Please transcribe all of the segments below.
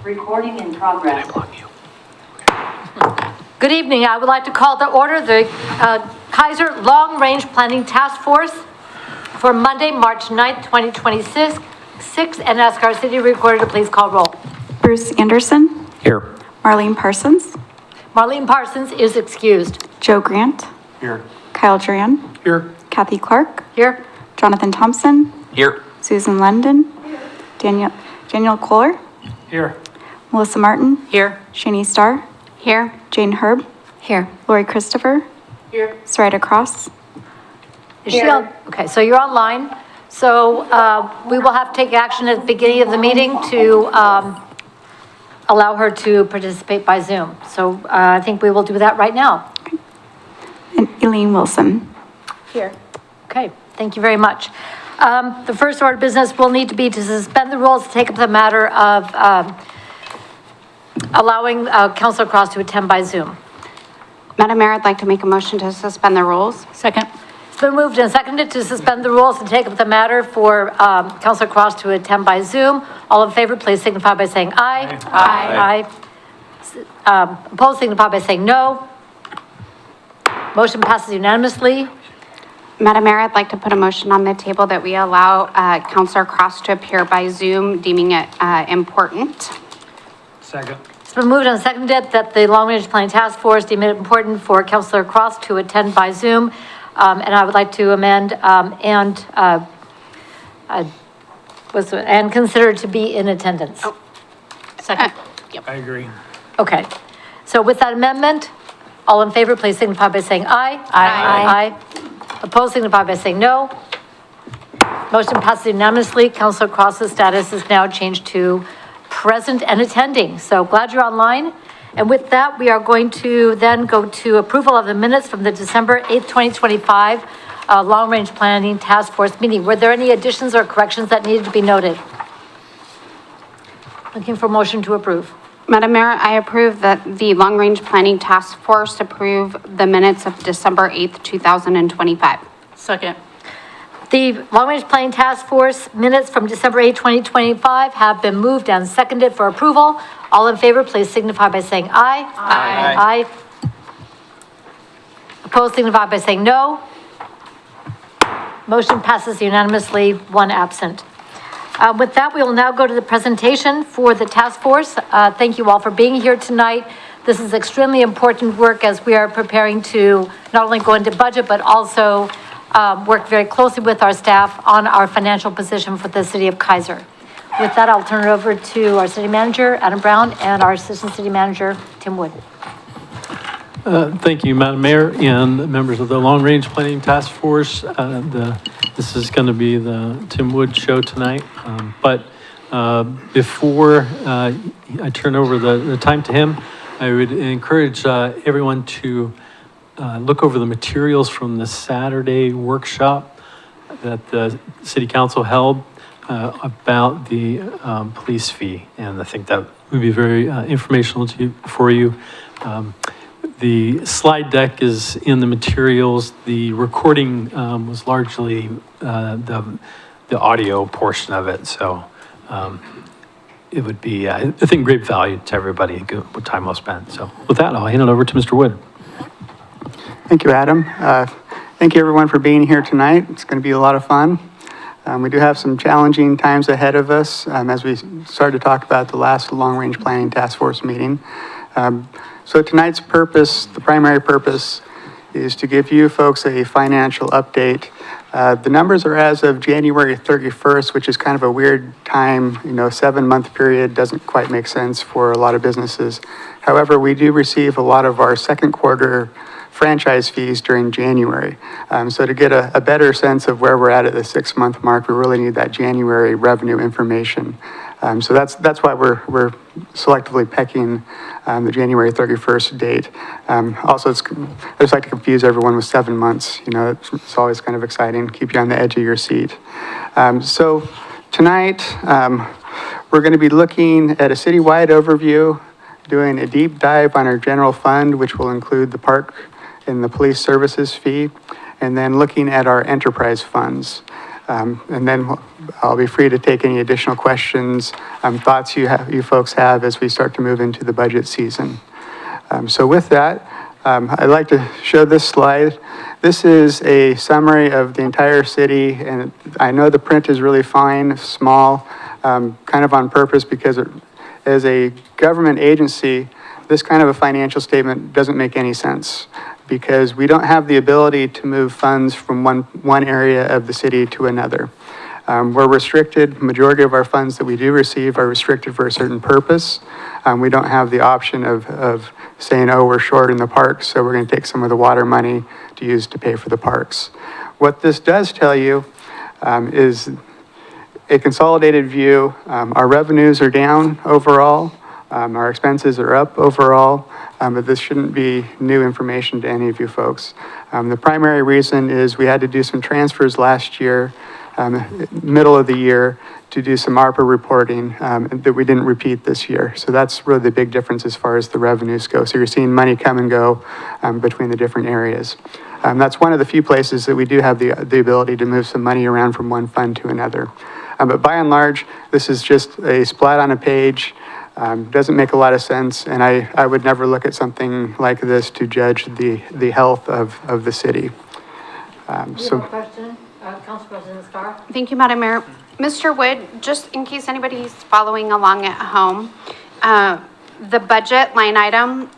Recording in progress. Good evening. I would like to call to order the Kaiser Long Range Planning Task Force for Monday, March 9th, 2026, and ask our city recorder to please call roll. Bruce Anderson. Here. Marlene Parsons. Marlene Parsons is excused. Joe Grant. Here. Kyle Duran. Here. Kathy Clark. Here. Jonathan Thompson. Here. Susan London. Daniel Kohler. Here. Melissa Martin. Here. Shani Starr. Here. Jane Herb. Here. Lori Christopher. Here. Sarita Cross. Is she on? Okay, so you're online. So we will have to take action at the beginning of the meeting to allow her to participate by Zoom. So I think we will do that right now. And Eileen Wilson. Here. Okay, thank you very much. The first order of business will need to be to suspend the rules to take up the matter of allowing Councilor Cross to attend by Zoom. Madam Mayor, I'd like to make a motion to suspend the rules. Second. It's been moved and seconded to suspend the rules and take up the matter for Councilor Cross to attend by Zoom. All in favor, please signify by saying aye. Aye. Aye. Opposed, signify by saying no. Motion passes unanimously. Madam Mayor, I'd like to put a motion on the table that we allow Councilor Cross to appear by Zoom, deeming it important. Second. It's been moved and seconded that the Long Range Planning Task Force deem it important for Councilor Cross to attend by Zoom. And I would like to amend and consider to be in attendance. Oh. Second. I agree. Okay. So with that amendment, all in favor, please signify by saying aye. Aye. Aye. Opposed, signify by saying no. Motion passes unanimously. Councilor Cross's status is now changed to present and attending. So glad you're online. And with that, we are going to then go to approval of the minutes from the December 8th, 2025 Long Range Planning Task Force meeting. Were there any additions or corrections that needed to be noted? Looking for motion to approve. Madam Mayor, I approve that the Long Range Planning Task Force approve the minutes of December 8th, 2025. Second. The Long Range Planning Task Force minutes from December 8, 2025 have been moved and seconded for approval. All in favor, please signify by saying aye. Aye. Aye. Opposed, signify by saying no. Motion passes unanimously, one absent. With that, we will now go to the presentation for the task force. Thank you all for being here tonight. This is extremely important work as we are preparing to not only go into budget, but also work very closely with our staff on our financial position for the city of Kaiser. With that, I'll turn it over to our city manager, Adam Brown, and our assistant city manager, Tim Wood. Thank you, Madam Mayor and members of the Long Range Planning Task Force. This is going to be the Tim Wood show tonight. But before I turn over the time to him, I would encourage everyone to look over the materials from the Saturday workshop that the City Council held about the police fee. And I think that would be very informational for you. The slide deck is in the materials. The recording was largely the audio portion of it. So it would be, I think, great value to everybody, good time well spent. So with that, I'll hand it over to Mr. Wood. Thank you, Adam. Thank you, everyone, for being here tonight. It's going to be a lot of fun. We do have some challenging times ahead of us as we start to talk about the last Long Range Planning Task Force meeting. So tonight's purpose, the primary purpose, is to give you folks a financial update. The numbers are as of January 31st, which is kind of a weird time. 7-month period doesn't quite make sense for a lot of businesses. However, we do receive a lot of our second quarter franchise fees during January. So to get a better sense of where we're at the 6-month mark, we really need that January revenue information. So that's why we're selectively pecking the January 31st date. Also, I just like to confuse everyone with 7 months. It's always kind of exciting, keep you on the edge of your seat. So tonight, we're going to be looking at a citywide overview, doing a deep dive on our general fund, which will include the park and the police services fee, and then looking at our enterprise funds. And then I'll be free to take any additional questions, thoughts you folks have as we start to move into the budget season. So with that, I'd like to show this slide. This is a summary of the entire city, and I know the print is really fine, small, kind of on purpose because as a government agency, this kind of a financial statement doesn't make any sense because we don't have the ability to move funds from one area of the city to another. We're restricted. Majority of our funds that we do receive are restricted for a certain purpose. We don't have the option of saying, oh, we're short in the parks, so we're going to take some of the water money to use to pay for the parks. What this does tell you is a consolidated view. Our revenues are down overall. Our expenses are up overall, but this shouldn't be new information to any of you folks. The primary reason is we had to do some transfers last year, middle of the year, to do some ARPA reporting that we didn't repeat this year. So that's really the big difference as far as the revenues go. So you're seeing money come and go between the different areas. That's one of the few places that we do have the ability to move some money around from one fund to another. But by and large, this is just a splat on a page. Doesn't make a lot of sense, and I would never look at something like this to judge the health of the city. You have a question, Council President Starr? Thank you, Madam Mayor. Mr. Wood, just in case anybody's following along at home, the budget line item,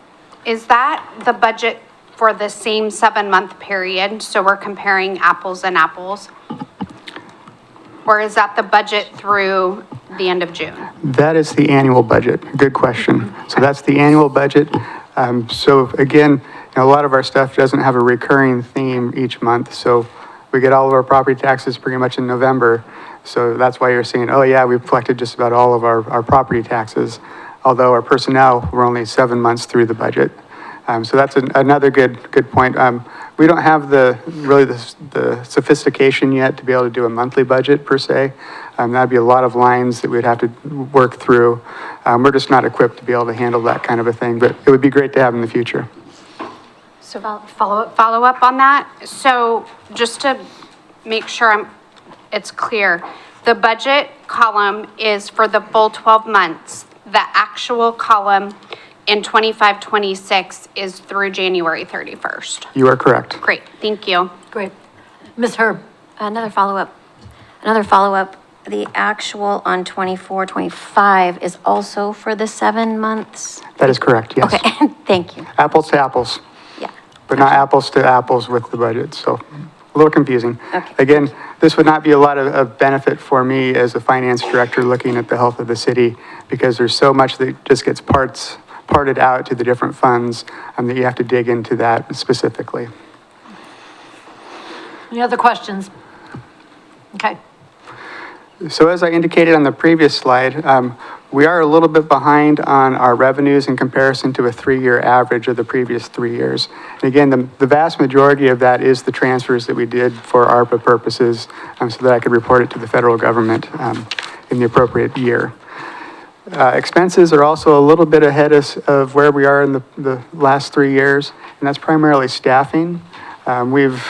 is that the budget for the same 7-month period? So we're comparing apples and apples? Or is that the budget through the end of June? That is the annual budget. Good question. So that's the annual budget. So again, a lot of our stuff doesn't have a recurring theme each month. So we get all of our property taxes pretty much in November. So that's why you're seeing, oh yeah, we've collected just about all of our property taxes, although our personnel were only 7 months through the budget. So that's another good point. We don't have really the sophistication yet to be able to do a monthly budget per se. That'd be a lot of lines that we'd have to work through. We're just not equipped to be able to handle that kind of a thing, but it would be great to have in the future. So follow up on that. So just to make sure it's clear, the budget column is for the full 12 months. The actual column in 25-26 is through January 31st. You are correct. Great, thank you. Great. Ms. Herb? Another follow-up. The actual on 24-25 is also for the 7 months? That is correct, yes. Okay, thank you. Apples to apples, Yeah. but not apples to apples with the budget, so a little confusing. Okay. Again, this would not be a lot of benefit for me as a finance director looking at the health of the city because there's so much that just gets parted out to the different funds that you have to dig into that specifically. Any other questions? Okay. So as I indicated on the previous slide, we are a little bit behind on our revenues in comparison to a 3-year average of the previous 3 years. And again, the vast majority of that is the transfers that we did for ARPA purposes so that I could report it to the federal government in the appropriate year. Expenses are also a little bit ahead of where we are in the last 3 years, and that's primarily staffing. We've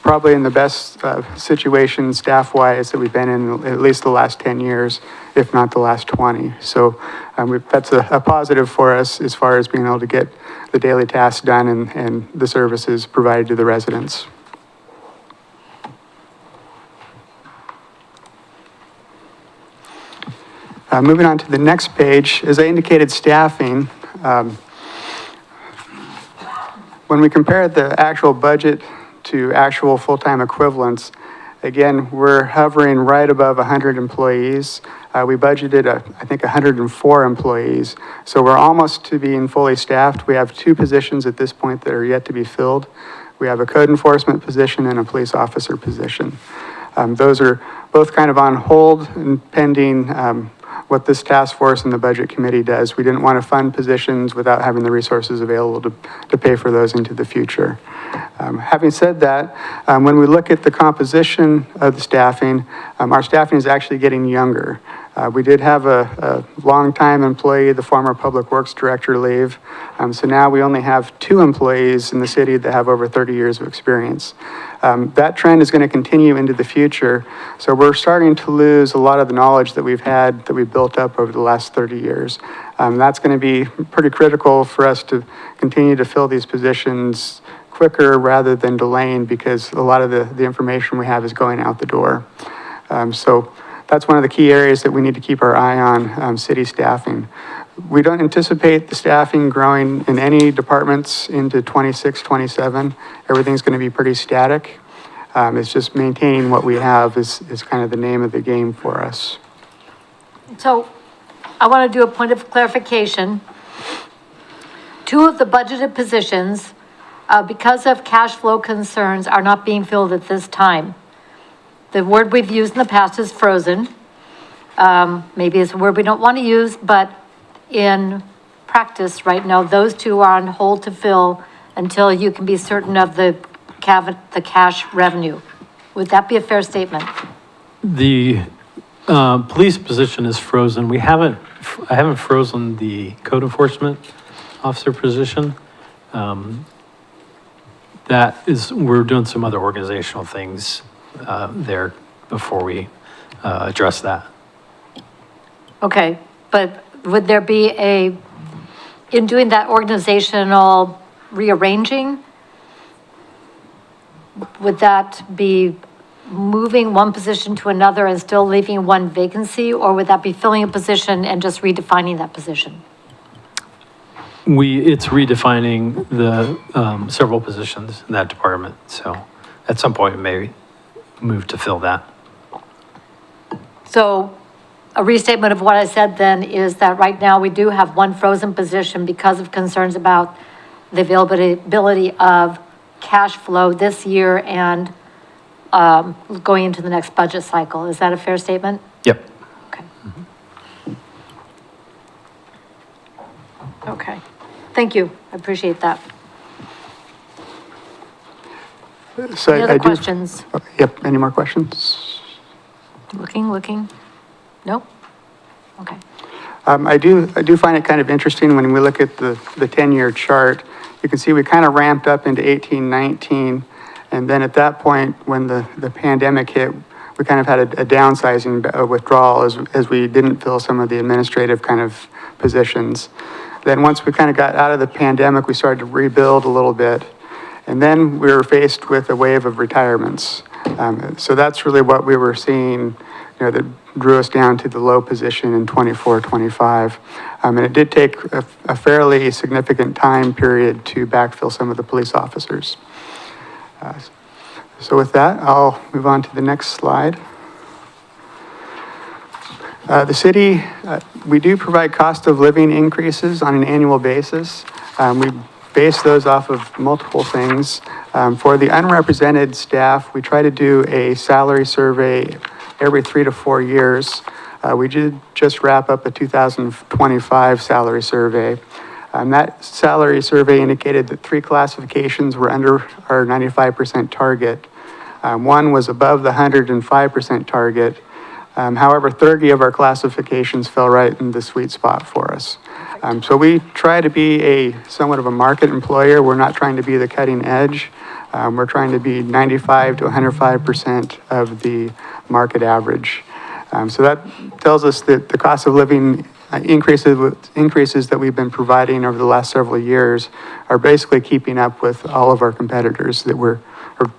probably in the best situation staff-wise that we've been in at least the last 10 years, if not the last 20. So that's a positive for us as far as being able to get the daily tasks done and the services provided to the residents. Moving on to the next page, as I indicated, staffing. When we compare the actual budget to actual full-time equivalents, again, we're hovering right above 100 employees. We budgeted, I think, 104 employees. So we're almost to being fully staffed. We have 2 positions at this point that are yet to be filled. We have a code enforcement position and a police officer position. Those are both kind of on hold and pending what this task force and the budget committee does. We didn't want to fund positions without having the resources available to pay for those into the future. Having said that, when we look at the composition of the staffing, our staffing is actually getting younger. We did have a longtime employee, the former public works director, leave. So now we only have 2 employees in the city that have over 30 years of experience. That trend is going to continue into the future. So we're starting to lose a lot of the knowledge that we've had, that we've built up over the last 30 years. That's going to be pretty critical for us to continue to fill these positions quicker rather than delaying, because a lot of the information we have is going out the door. So that's one of the key areas that we need to keep our eye on, city staffing. We don't anticipate the staffing growing in any departments into 26, 27. Everything's going to be pretty static. It's just maintaining what we have is kind of the name of the game for us. So I want to do a point of clarification. 2 of the budgeted positions, because of cash flow concerns, are not being filled at this time. The word we've used in the past is frozen. Maybe it's a word we don't want to use, but in practice right now, those 2 are on hold to fill until you can be certain of the cash revenue. Would that be a fair statement? The police position is frozen. I haven't frozen the code enforcement officer position. We're doing some other organizational things there before we address that. Okay, but would there be in doing that organizational rearranging, would that be moving one position to another and still leaving one vacancy, or would that be filling a position and just redefining that position? It's redefining the several positions in that department. So at some point, we may move to fill that. So a restatement of what I said then is that right now we do have one frozen position because of concerns about the availability of cash flow this year and going into the next budget cycle. Is that a fair statement? Yep. Okay. Okay. Thank you. I appreciate that. So Any I other do- questions? Yep, any more questions? Looking? Nope? Okay. I do find it kind of interesting when we look at the 10-year chart. You can see we kind of ramped up into 18, 19, and then at that point, when the pandemic hit, we kind of had a downsizing, a withdrawal as we didn't fill some of the administrative kind of positions. Then once we kind of got out of the pandemic, we started to rebuild a little bit. And then we were faced with a wave of retirements. So that's really what we were seeing, that drew us down to the low position in 24, 25. And it did take a fairly significant time period to backfill some of the police officers. So with that, I'll move on to the next slide. The city, we do provide cost of living increases on an annual basis. We base those off of multiple things. For the unrepresented staff, we try to do a salary survey every 3 to 4 years. We did just wrap up a 2025 salary survey. That salary survey indicated that 3 classifications were under our 95% target. 1 was above the 105% target. However, 30 of our classifications fell right in the sweet spot for us. So we try to be somewhat of a market employer. We're not trying to be the cutting edge. We're trying to be 95 to 105% of the market average. So that tells us that the cost of living increases that we've been providing over the last several years are basically keeping up with all of our competitors or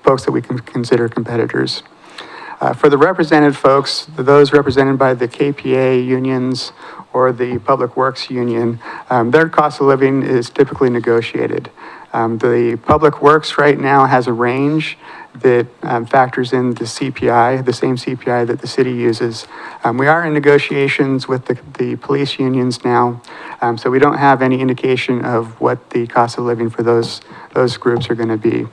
folks that we can consider competitors. For the represented folks, those represented by the KPA unions or the Public Works Union, their cost of living is typically negotiated. The Public Works right now has a range that factors in the CPI, the same CPI that the city uses. We are in negotiations with the police unions now, so we don't have any indication of what the cost of living for those groups are going to be.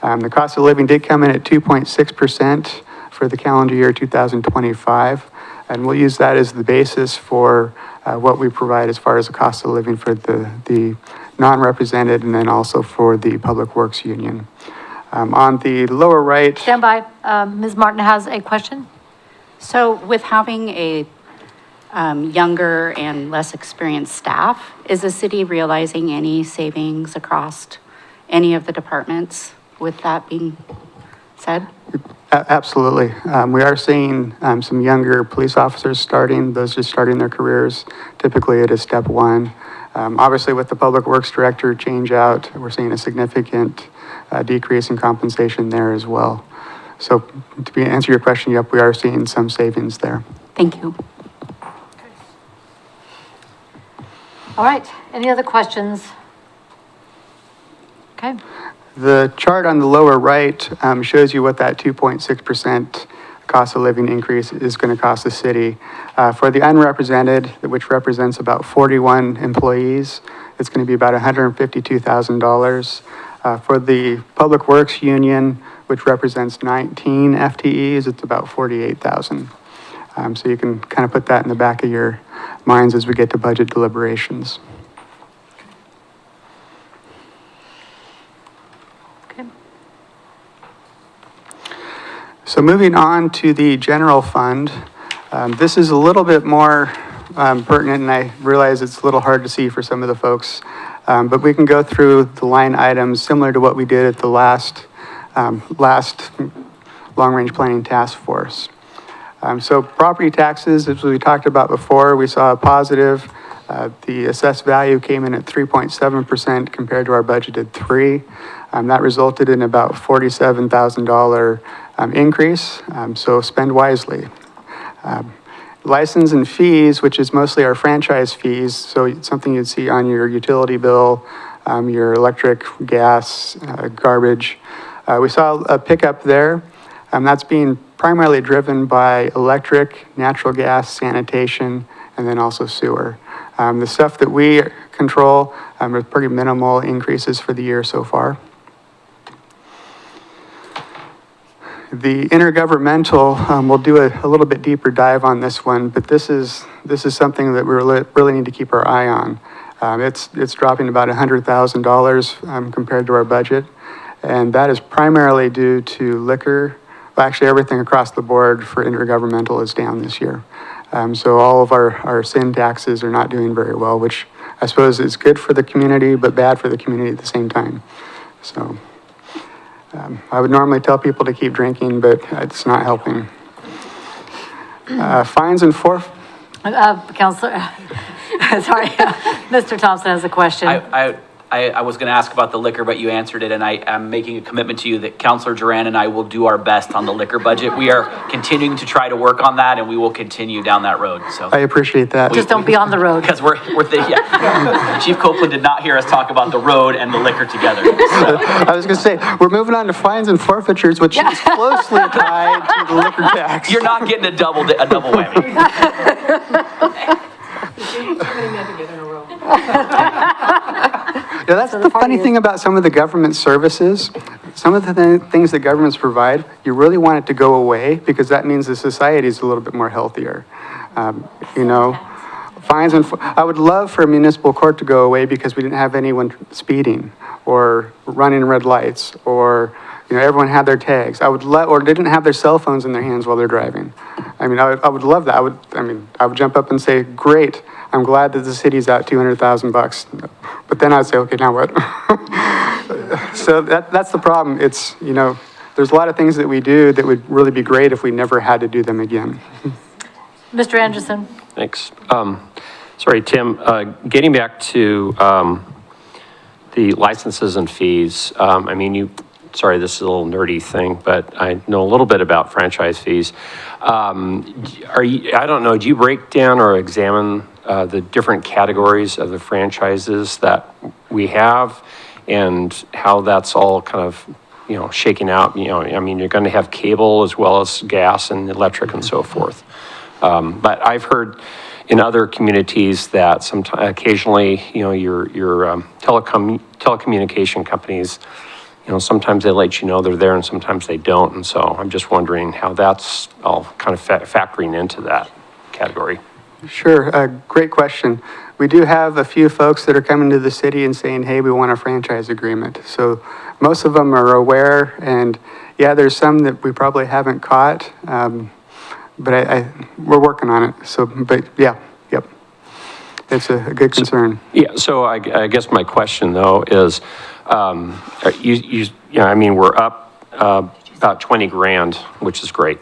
The cost of living did come in at 2.6% for the calendar year 2025, and we'll use that as the basis for what we provide as far as the cost of living for the non-represented and then also for the Public Works Union. On the lower right. Stand by. Ms. Martin has a question. So with having a younger and less experienced staff, is the city realizing any savings across any of the departments with that being said? Absolutely. We are seeing some younger police officers starting, those just starting their careers. Typically, it is step one. Obviously, with the Public Works Director change out, we're seeing a significant decrease in compensation there as well. So to answer your question, yep, we are seeing some savings there. Thank you. All right, any other questions? Okay, The chart on the lower right shows you what that 2.6% cost of living increase is going to cost the city. For the unrepresented, which represents about 41 employees, it's going to be about $152,000. For the Public Works Union, which represents 19 FTEs, it's about $48,000. So you can kind of put that in the back of your minds as we get to budget deliberations. okay. So moving on to the general fund, this is a little bit more pertinent, and I realize it's a little hard to see for some of the folks, but we can go through the line items similar to what we did at the last long-range planning task force. So property taxes, as we talked about before, we saw a positive. The assessed value came in at 3.7% compared to our budgeted 3%. That resulted in about $47,000 increase, so spend wisely. License and fees, which is mostly our franchise fees, so it's something you'd see on your utility bill, your electric, gas, garbage. We saw a pickup there. That's being primarily driven by electric, natural gas, sanitation, and then also sewer. The stuff that we control are pretty minimal increases for the year so far. The intergovernmental, we'll do a little bit deeper dive on this one, but this is something that we really need to keep our eye on. It's dropping about $100,000 compared to our budget, and that is primarily due to liquor. Well, actually, everything across the board for intergovernmental is down this year. So all of our sin taxes are not doing very well, which I suppose is good for the community, but bad for the community at the same time. So I would normally tell people to keep drinking, but it's not helping. Fines and forfeitures. Counselor, sorry, Mr. Thompson has a question. I was going to ask about the liquor, but you answered it, and I am making a commitment to you that Councilor Duran and I will do our best on the liquor budget. We are continuing to try to work on that, and we will continue down that road, so. I appreciate that. Just don't be on the road. Because yeah. Chief Copeland did not hear us talk about the road and the liquor together. So. I was going to say, we're moving on to fines and forfeitures, which is closely tied to the liquor tax. You're not getting a double whammy. Yeah, that's the funny thing about some of the government services. Some of the things that governments provide, you really want it to go away because that means the society is a little bit more healthier. You know, fines and I would love for a municipal court to go away because we didn't have anyone speeding or running red lights or, you know, everyone had their tags. Or didn't have their cell phones in their hands while they're driving. I mean, I would love that. I would jump up and say, great, I'm glad that the city's out $200,000. But then I'd say, okay, now what? So that's the problem. It's, you know, there's a lot of things that we do that would really be great if we never had to do them again. Mr. Anderson. Thanks. Sorry, Tim, getting back to the licenses and fees, I mean, sorry, this is a little nerdy thing, but I know a little bit about franchise fees. I don't know, do you break down or examine the different categories of the franchises that we have and how that's all kind of, you know, shaking out? You know, I mean, you're going to have cable as well as gas and electric and so forth. But I've heard in other communities that sometimes, occasionally, you know, your telecommunication companies, you know, sometimes they let you know they're there and sometimes they don't. And so I'm just wondering how that's all kind of factoring into that category. Sure, great question. We do have a few folks that are coming to the city and saying, hey, we want a franchise agreement. So most of them are aware, and yeah, there's some that we probably haven't caught, but we're working on it. So, but yeah, yep. It's a good concern. Yeah, so I guess my question though is, you know, I mean, we're up about 20 grand, which is great.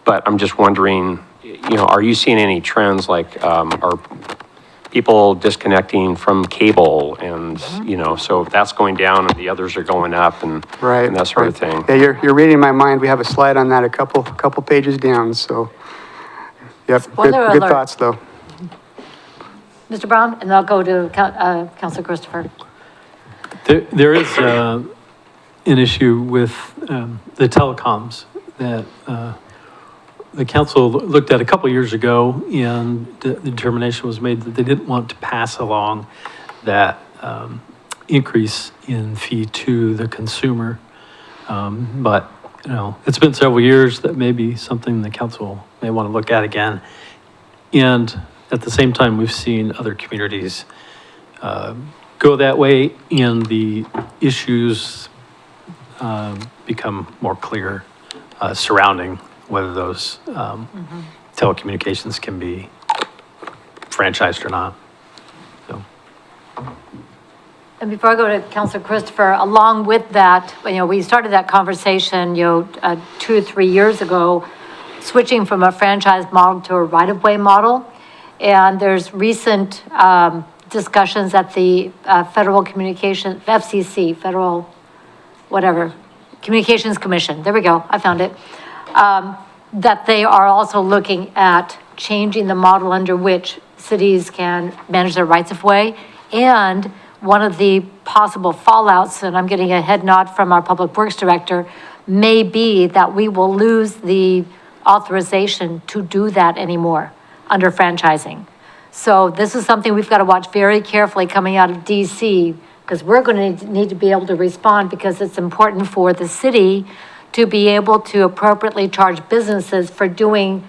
But I'm just wondering, are you seeing any trends like, are people disconnecting from cable and, so if that's going down and the others are going up and Right. and that sort of right. thing? Yeah, you're reading my mind. We have a slide on that a couple pages down, so. Yep, Spoiler good alert. thoughts, though. Mr. Brown, and I'll go to Counselor Christopher. There is an issue with the telecoms that the council looked at a couple years ago, and the determination was made that they didn't want to pass along that increase in fee to the consumer. But, it's been several years. That may be something the council may want to look at again. And at the same time, we've seen other communities go that way, and the issues become more clear surrounding whether those telecommunications can be franchised or not. So, And before I go to Counselor Christopher, along with that, we started that conversation, 2 or 3 years ago, switching from a franchise model to a right-of-way model. And there's recent discussions at the Federal Communication, FCC, Federal, whatever, Communications Commission, there we go, I found it, that they are also looking at changing the model under which cities can manage their rights-of-way. And one of the possible fallouts, and I'm getting a head nod from our Public Works Director, may be that we will lose the authorization to do that anymore under franchising. So this is something we've got to watch very carefully coming out of DC, because we're going to need to be able to respond, because it's important for the city to be able to appropriately charge businesses for doing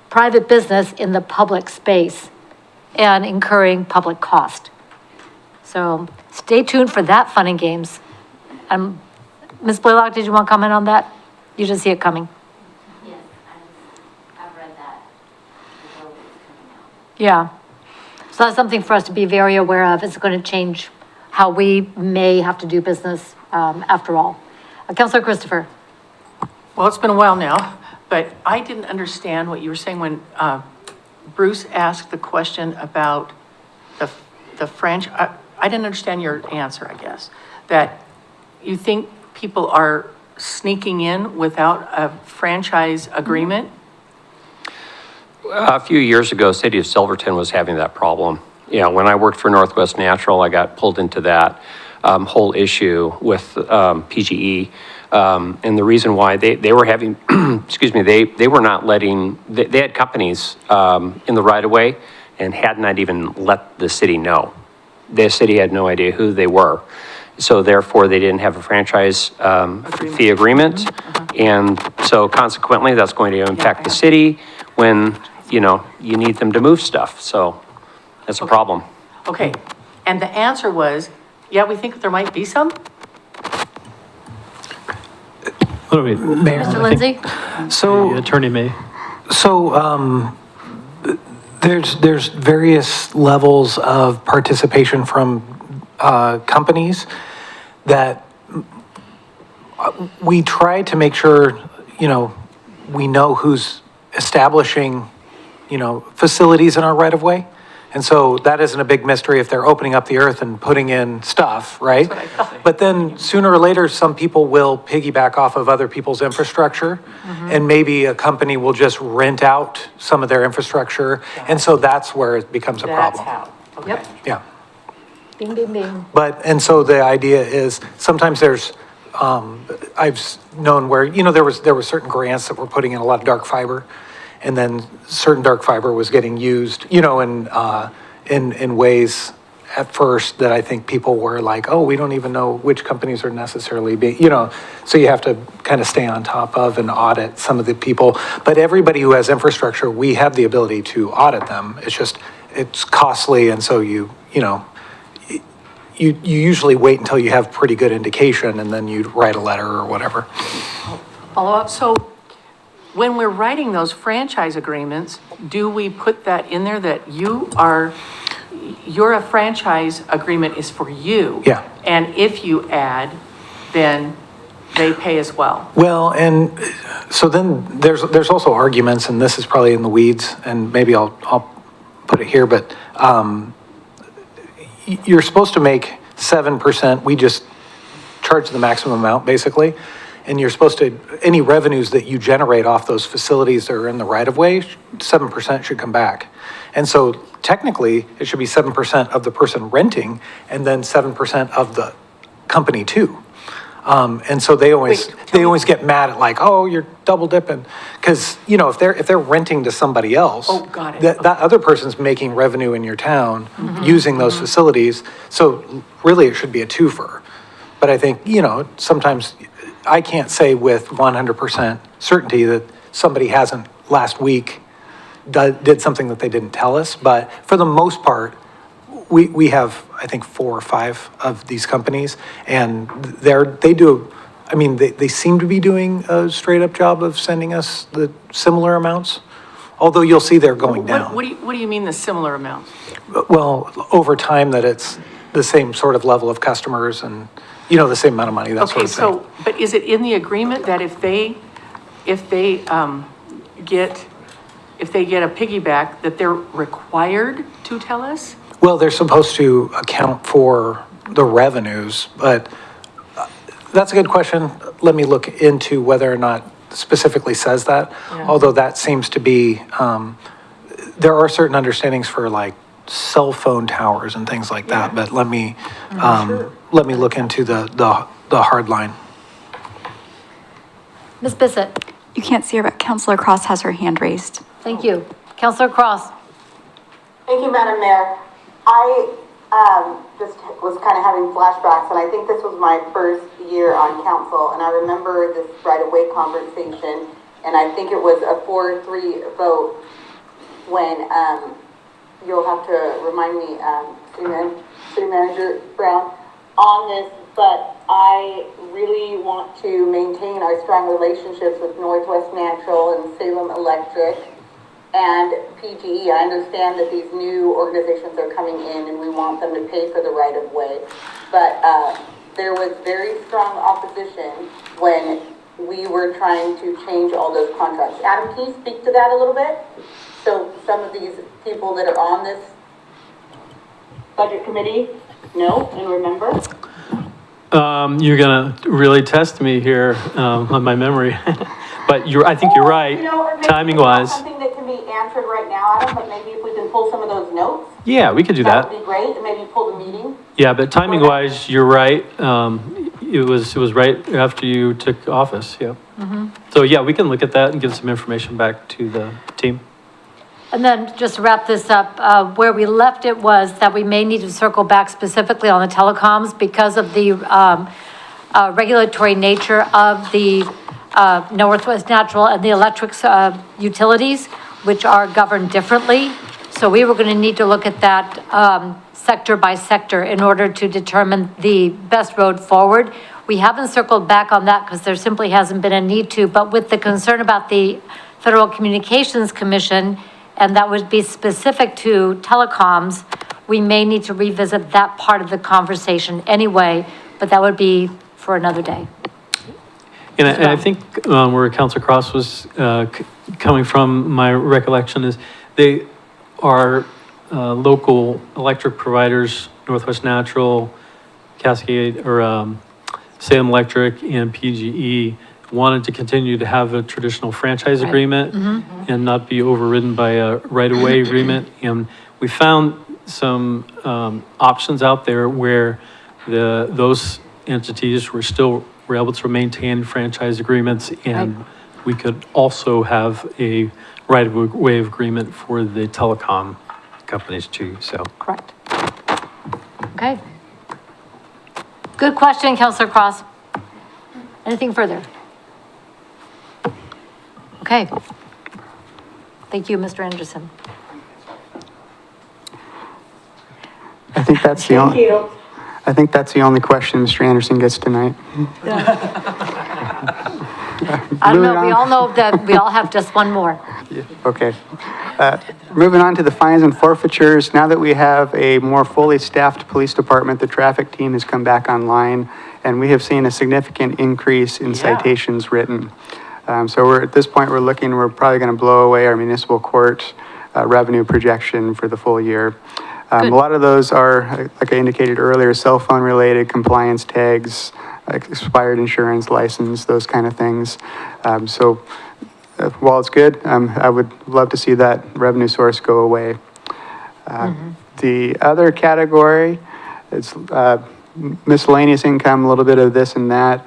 private business in the public space and incurring public cost. So stay tuned for that fun and games. Ms. Blaylock, did you want to comment on that? You didn't see it coming? Yes, I've read that. Yeah. So that's something for us to be very aware of. It's going to change how we may have to do business after all. Counselor Christopher. Well, it's been a while now, but I didn't understand what you were saying when Bruce asked the question about the franchise. I didn't understand your answer, I guess, that you think people are sneaking in without a franchise agreement? A few years ago, City of Silverton was having that problem. When I worked for Northwest Natural, I got pulled into that whole issue with PGE. And the reason why they were having, excuse me, they were not letting, they had companies in the right of way and had not even let the city know. The city had no idea who they were. So therefore, they didn't have a franchise fee agreement. And so consequently, that's going to impact the city when, you need them to move stuff. So that's a problem. Okay, and the answer was, yeah, we think there might be some? Mayor, Mr. Lindsay? the attorney may. So, there's various levels of participation from companies that we try to make sure, we know who's establishing, facilities in our right of way. And so that isn't a big mystery if they're opening up the earth and putting in stuff, right? That's what I thought. But then sooner or later, some people will piggyback off of other people's infrastructure. And maybe a company will just rent out some of their infrastructure. And so that's where it becomes a That's problem. how, okay. Yep. Yeah. Bing, bing, bing. And so the idea is, sometimes there's, I've known where, there were certain grants that were putting in a lot of dark fiber. And then certain dark fiber was getting used, in ways at first that I think people were like, oh, we don't even know which companies are necessarily being, so you have to kind of stay on top of and audit some of the people. But everybody who has infrastructure, we have the ability to audit them. It's just, it's costly. And so you usually wait until you have pretty good indication and then you write a letter or whatever. Follow up? So when we're writing those franchise agreements, do we put that in there that your franchise agreement is for you? Yeah. And if you add, then they pay as well. Well, and so then there's also arguments, and this is probably in the weeds, and maybe I'll put it here, but you're supposed to make 7%. We just charge the maximum amount, basically. And you're supposed to, any revenues that you generate off those facilities that are in the right-of-way, 7% should come back. And so technically, it should be 7% of the person renting, and then 7% of the company too. And so they always get mad at like, oh, you're double dipping. Because, you know, if they're renting to somebody else. Oh, got it. That other person's making revenue in your town using those facilities. So really, it should be a twofer. But I think, you know, sometimes I can't say with 100% certainty that somebody hasn't last week did something that they didn't tell us. But for the most part, we have, I think, 4 or 5 of these companies, and they do, I mean, they seem to be doing a straight up job of sending us the similar amounts, although you'll see they're going down. What do you mean the similar amounts? Well, over time that it's the same sort of level of customers and, you know, the same amount of money, that sort Okay, of thing. so, but is it in the agreement that if they get a piggyback, that they're required to tell us? Well, they're supposed to account for the revenues, but that's a good question. Let me look into whether or not specifically says that. Although that seems to be, there are certain understandings for like cell phone towers and things like that, but let me look into the hard line. Ms. Bissett, You can't see her, but Counselor Cross has her hand raised. thank you. Counselor Cross? Thank you, Madam Mayor. I just was kind of having flashbacks, and I think this was my first year on council, and I remember this right-of-way conversation, and I think it was a 4-3 vote when, you'll have to remind me, City Manager Brown, on this, but I really want to maintain our strong relationships with Northwest Natural and Salem Electric and PGE. I understand that these new organizations are coming in and we want them to pay for the right-of-way. But there was very strong opposition when we were trying to change all those contracts. Adam, can you speak to that a little bit? So some of these people that are on this budget committee know and remember? You're gonna really test me here, on my memory. But I think you're right, You know, or maybe timing it's not wise. something that can be answered right now, Adam, but maybe if we can pull some of those notes, Yeah, we could do that that. would be great, and maybe pull the meeting. Yeah, but timing wise, you're right. It was right after you took office, yeah. So yeah, we can look at that and give some information back to the team. And then just to wrap this up, where we left it was that we may need to circle back specifically on the telecoms because of the regulatory nature of the Northwest Natural and the electric utilities, which are governed differently. So we were going to need to look at that sector by sector in order to determine the best road forward. We haven't circled back on that because there simply hasn't been a need to, but with the concern about the Federal Communications Commission, and that would be specific to telecoms, we may need to revisit that part of the conversation anyway, but that would be for another day. And I think where Councilor Cross was coming from, my recollection is they are local electric providers, Northwest Natural, Cascade, or Salem Electric and PGE wanted to continue to have a traditional franchise agreement and not be overridden by a right-of-way agreement. And we found some options out there where those entities were able to maintain franchise agreements, and we could also have a right-of-way agreement for the telecom companies too, so. Correct. Okay. Good question, Counselor Cross. Anything further? Okay. Thank you, Mr. Anderson. I think that's the only, I think that's the only question Mr. Anderson gets tonight. I don't know, we all know that we all have just one more. Okay. Moving on to the fines and forfeitures, now that we have a more fully staffed police department, the traffic team has come back online, and we have seen a significant increase in citations written. So at this point, we're probably going to blow away our municipal court revenue projection for the full year. A lot of those are, like I indicated earlier, cell phone related, compliance tags, expired insurance license, those kind of things. So while it's good, I would love to see that revenue source go away. The other category is miscellaneous income, a little bit of this and that.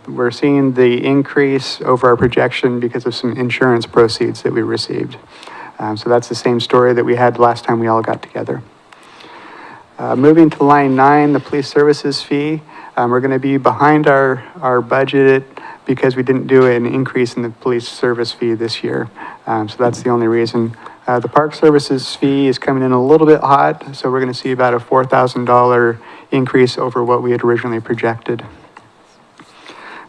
We're seeing the increase over our projection because of some insurance proceeds that we received. So that's the same story that we had last time we all got together. Moving to line 9, the police services fee. We're going to be behind our budget because we didn't do an increase in the police service fee this year. So that's the only reason. The park services fee is coming in a little bit hot, so we're going to see about a $4,000 increase over what we had originally projected.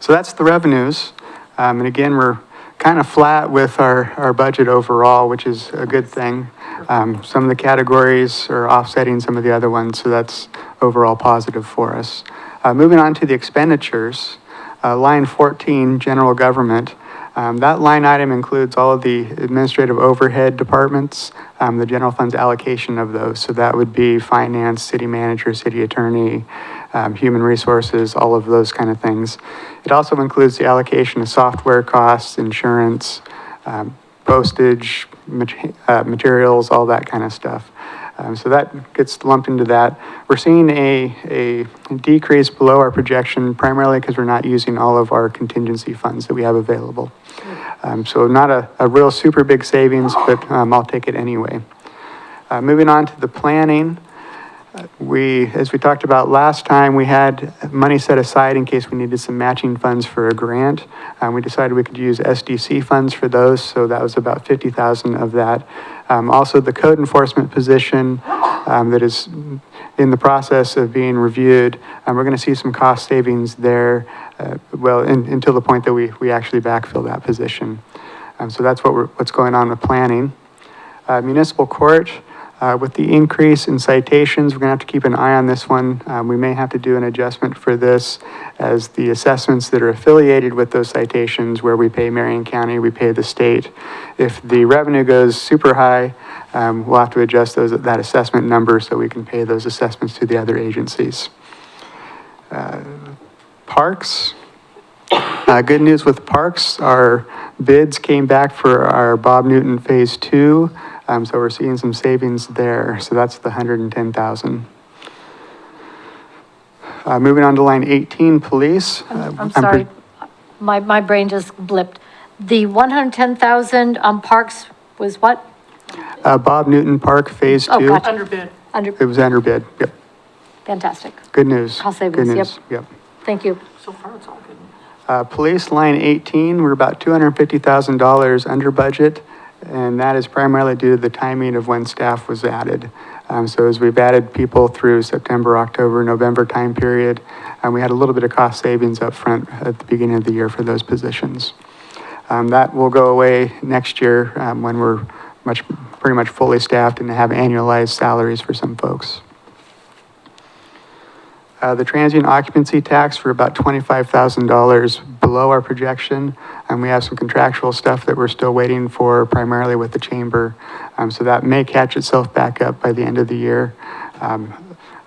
So that's the revenues. And again, we're kind of flat with our budget overall, which is a good thing. Some of the categories are offsetting some of the other ones, so that's overall positive for us. Moving on to the expenditures, line 14, general government. That line item includes all of the administrative overhead departments, the general fund's allocation of those. So that would be finance, city manager, city attorney, human resources, all of those kind of things. It also includes the allocation of software costs, insurance, postage, materials, all that kind of stuff. So that gets lumped into that. We're seeing a decrease below our projection, primarily because we're not using all of our contingency funds that we have available. So not a real super big savings, but I'll take it anyway. Moving on to the planning. As we talked about last time, we had money set aside in case we needed some matching funds for a grant. We decided we could use SDC funds for those, so that was about 50,000 of that. Also, the code enforcement position that is in the process of being reviewed, we're going to see some cost savings there, until the point that we actually backfill that position. So that's what's going on with planning. Municipal court. With the increase in citations, we're going to have to keep an eye on this one. We may have to do an adjustment for this as the assessments that are affiliated with those citations, where we pay Marion County, we pay the state. If the revenue goes super high, we'll have to adjust that assessment number so we can pay those assessments to the other agencies. Parks. Good news with parks, our bids came back for our Bob Newton Phase 2. So we're seeing some savings there. So that's the 110,000. Moving on to line 18, police. I'm sorry, my brain just blipped. The 110,000 on parks was what? Bob Newton Park Phase 2. Oh, gotcha. Underbid. It was under bid, yep. Fantastic. Good news. Cost savings, Good news. yep. Yep. Thank you. So far, it's all good. Police line 18, we're about $250,000 under budget, and that is primarily due to the timing of when staff was added. So as we've added people through September, October, November time period, we had a little bit of cost savings up front at the beginning of the year for those positions. That will go away next year when we're pretty much fully staffed and have annualized salaries for some folks. The transient occupancy tax for about $25,000 below our projection. And we have some contractual stuff that we're still waiting for, primarily with the chamber. So that may catch itself back up by the end of the year.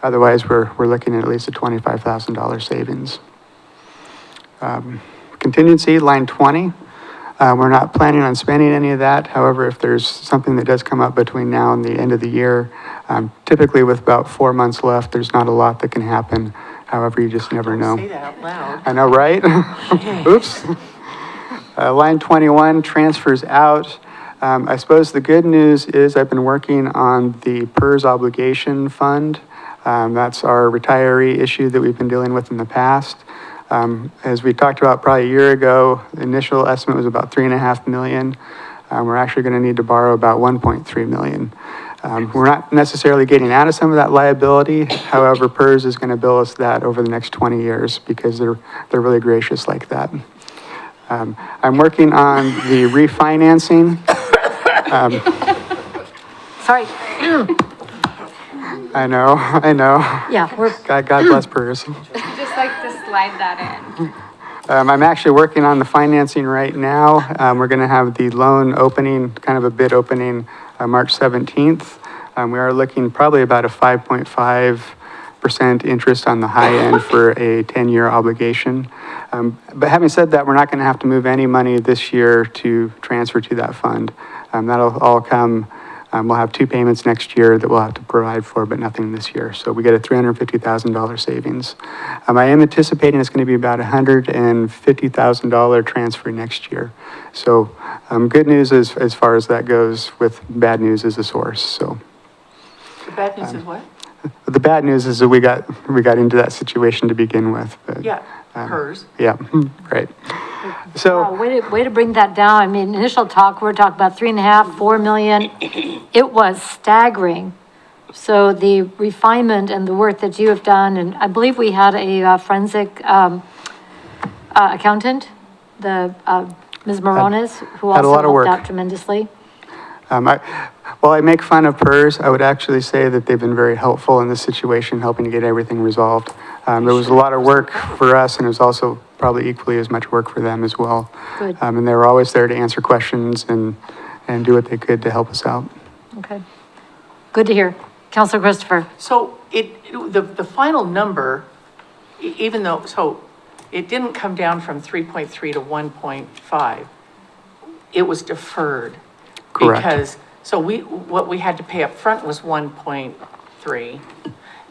Otherwise, we're looking at least a $25,000 savings. Contingency, line 20. We're not planning on spending any of that. However, if there's something that does come up between now and the end of the year, typically with about 4 months left, there's not a lot that can happen. However, you just never know. Say that out loud. I know, right? Oops. Line 21, transfers out. I suppose the good news is I've been working on the PERS obligation fund. That's our retiree issue that we've been dealing with in the past. As we talked about probably a year ago, the initial estimate was about $3.5 million. We're actually going to need to borrow about $1.3 million. We're not necessarily getting out of some of that liability. However, PERS is going to bill us that over the next 20 years because they're really gracious like that. I'm working on the refinancing. sorry. I know. Yeah, we're, God bless PERS. Just like to slide that in. I'm actually working on the financing right now. We're going to have the loan opening, kind of a bid opening, March 17th. We are looking probably about a 5.5% interest on the high end for a 10-year obligation. But having said that, we're not going to have to move any money this year to transfer to that fund. That'll all come, we'll have 2 payments next year that we'll have to provide for, but nothing this year. So we get a $350,000 savings. I am anticipating it's going to be about $150,000 transfer next year. So good news as far as that goes, with bad news as a source, so. The bad news is what? The bad news is that we got into that situation to begin with. But, Yeah, hers. Yeah, right. So. wow, way to bring that down. I mean, initial talk, we were talking about 3.5, 4 million. It was staggering. So the refinement and the work that you have done, and I believe we had a forensic accountant, the Ms. Morones, who Had a also lot of work. helped out tremendously. While I make fun of PERS, I would actually say that they've been very helpful in this situation, helping to get everything resolved. There was a lot of work for us, and it was also probably equally as much work for them as well. Good. And they were always there to answer questions and do what they could to help us out. Okay. Good to hear. Counselor Christopher. So the final number, even though, so it didn't come down from 3.3 to 1.5. It was deferred. Correct. Because, so what we had to pay up front was 1.3,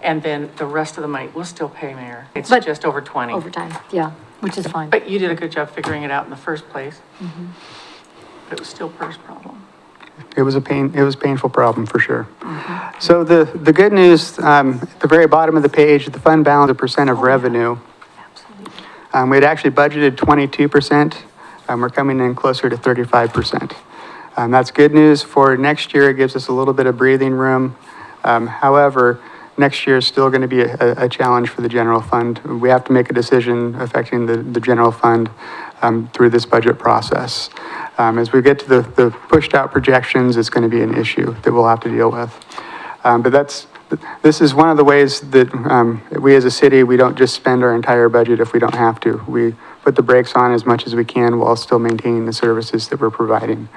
and then the rest of the money, we'll still pay, Mayor. It's But- just over 20. Overtime, yeah, which is fine. But you did a good job figuring it out in the first place. But it was still PERS problem. It was a painful problem for sure. So the good news, at the very bottom of the page, the fund balance, the percent of revenue. We had actually budgeted 22%. We're coming in closer to 35%. That's good news for next year. It gives us a little bit of breathing room. However, next year is still going to be a challenge for the general fund. We have to make a decision affecting the general fund through this budget process. As we get to the pushed out projections, it's going to be an issue that we'll have to deal with. But this is one of the ways that we as a city, we don't just spend our entire budget if we don't have to. We put the brakes on as much as we can while still maintaining the services that we're providing.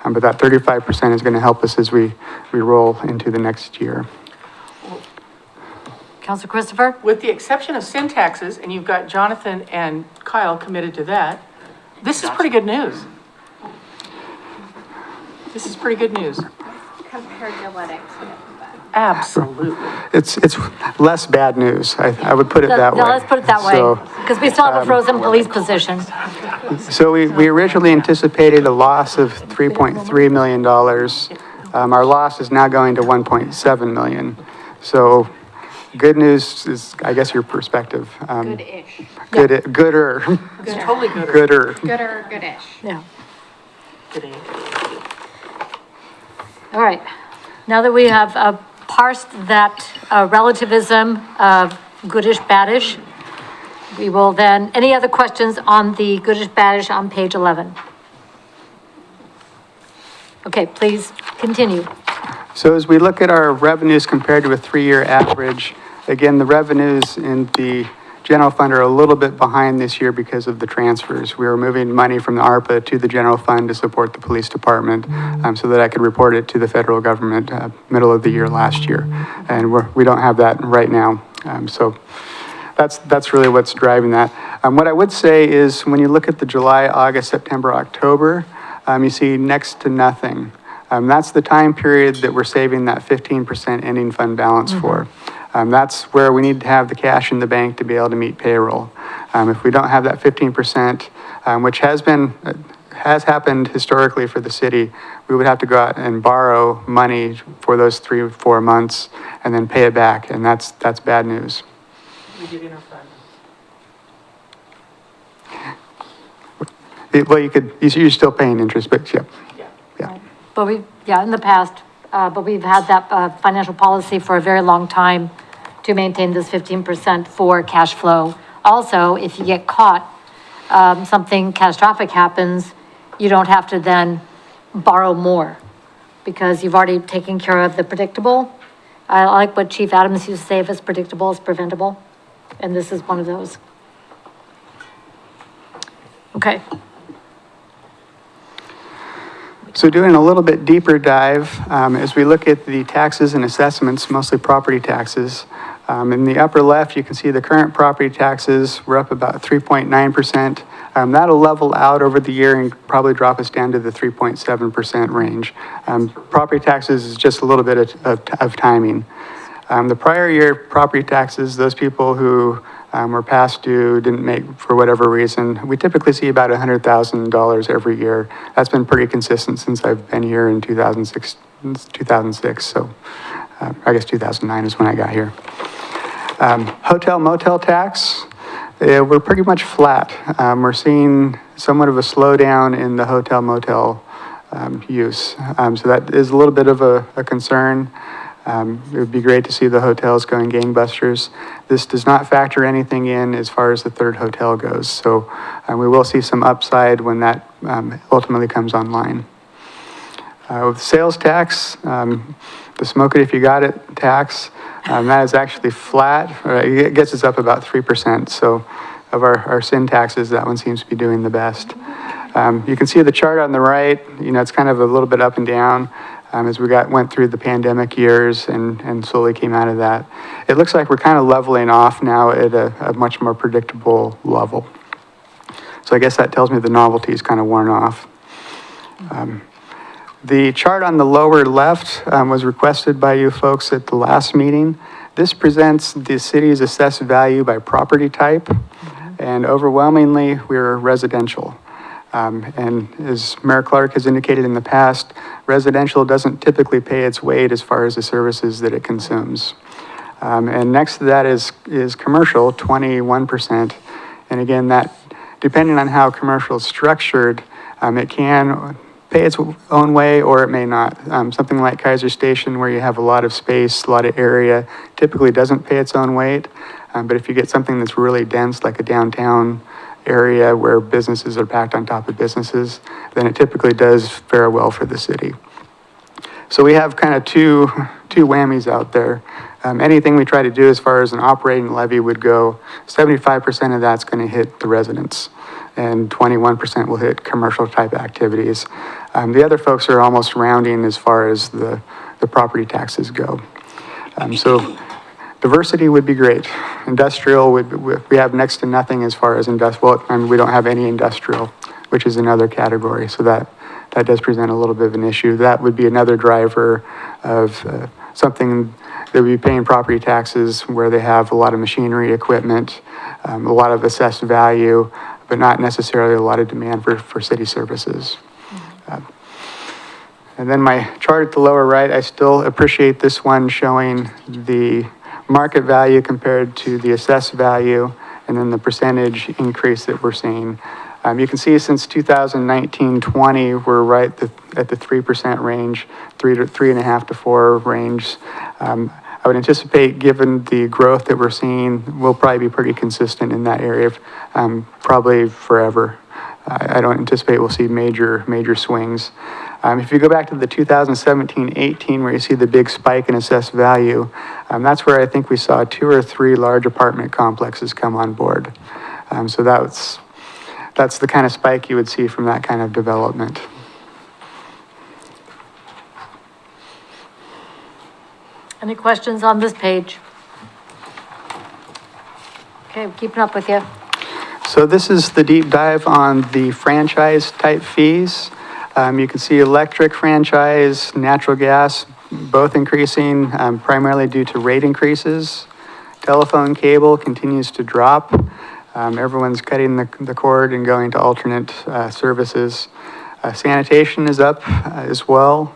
But that 35% is going to help us as we roll into the next year. Counselor Christopher? With the exception of sin taxes, and you've got Jonathan and Kyle committed to that, this is pretty good news. This is pretty good news. Compared to what I expected. Absolutely. It's less bad news. I would put it that way. No, let's put it that way, So- because we still have a frozen police position. So we originally anticipated a loss of $3.3 million. Our loss is now going to 1.7 million. So good news is, I guess, your perspective. Good-ish. Gooder. It's totally good. Gooder. Good or good-ish. Yeah. Good. All right. Now that we have parsed that relativism of goodish, baddish, we will then, any other questions on the goodish, baddish on page 11? Okay, please continue. So as we look at our revenues compared to a 3-year average, again, the revenues in the general fund are a little bit behind this year because of the transfers. We were moving money from the ARPA to the general fund to support the police department, so that I could report it to the federal government middle of the year last year. And we don't have that right now. So that's really what's driving that. What I would say is when you look at the July, August, September, October, you see next to nothing. That's the time period that we're saving that 15% ending fund balance for. That's where we need to have the cash in the bank to be able to meet payroll. If we don't have that 15%, which has happened historically for the city, we would have to go out and borrow money for those 3 or 4 months and then pay it back, and that's bad news. We did in our fund. Well, you're still paying interest, but yeah. But in the past, but we've had that financial policy for a very long time to maintain this 15% for cash flow. Also, if you get caught, something catastrophic happens, you don't have to then borrow more. because you've already taken care of the predictable. I like what Chief Adams used to say, if it's predictable, it's preventable, and this is one of those. Okay. So doing a little bit deeper dive, as we look at the taxes and assessments, mostly property taxes, in the upper left, you can see the current property taxes, we're up about 3.9%. That'll level out over the year and probably drop us down to the 3.7% range. Property taxes is just a little bit of timing. The prior year property taxes, those people who were past due, didn't make for whatever reason, we typically see about $100,000 every year. That's been pretty consistent since I've been here in 2006, so I guess 2009 is when I got here. Hotel motel tax, we're pretty much flat. We're seeing somewhat of a slowdown in the hotel motel use. So that is a little bit of a concern. It would be great to see the hotels going gangbusters. This does not factor anything in as far as the third hotel goes. So we will see some upside when that ultimately comes online. With sales tax, the smoke it if you got it tax, that is actually flat. It gets us up about 3%. So of our sin taxes, that one seems to be doing the best. You can see the chart on the right, it's kind of a little bit up and down as we went through the pandemic years and slowly came out of that. It looks like we're kind of leveling off now at a much more predictable level. So I guess that tells me the novelty is kind of worn off. The chart on the lower left was requested by you folks at the last meeting. This presents the city's assessed value by property type, and overwhelmingly, we're residential. And as Mayor Clark has indicated in the past, residential doesn't typically pay its weight as far as the services that it consumes. And next to that is commercial, 21%. And again, that, depending on how commercial is structured, it can pay its own way or it may not. Something like Kaiser Station, where you have a lot of space, a lot of area, typically doesn't pay its own weight. But if you get something that's really dense, like a downtown area where businesses are packed on top of businesses, then it typically does fare well for the city. So we have kind of two whammies out there. Anything we try to do as far as an operating levy would go, 75% of that's going to hit the residents, and 21% will hit commercial type activities. The other folks are almost rounding as far as the property taxes go. So diversity would be great. Industrial, we have next to nothing as far as industrial, and we don't have any industrial, which is another category. So that does present a little bit of an issue. That would be another driver of something that would be paying property taxes where they have a lot of machinery, equipment, a lot of assessed value, but not necessarily a lot of demand for city services. And then my chart at the lower right, I still appreciate this one showing the market value compared to the assessed value, and then the percentage increase that we're seeing. You can see since 2019-20, we're right at the 3% range, 3.5 to 4 range. I would anticipate, given the growth that we're seeing, we'll probably be pretty consistent in that area, probably forever. I don't anticipate we'll see major swings. If you go back to the 2017-18, where you see the big spike in assessed value, that's where I think we saw 2 or 3 large apartment complexes come on board. So that's the kind of spike you would see from that kind of development. Any questions on this page? Okay, keeping up with you. So this is the deep dive on the franchise type fees. You can see electric franchise, natural gas, both increasing primarily due to rate increases. Telephone cable continues to drop. Everyone's cutting the cord and going to alternate services. Sanitation is up as well.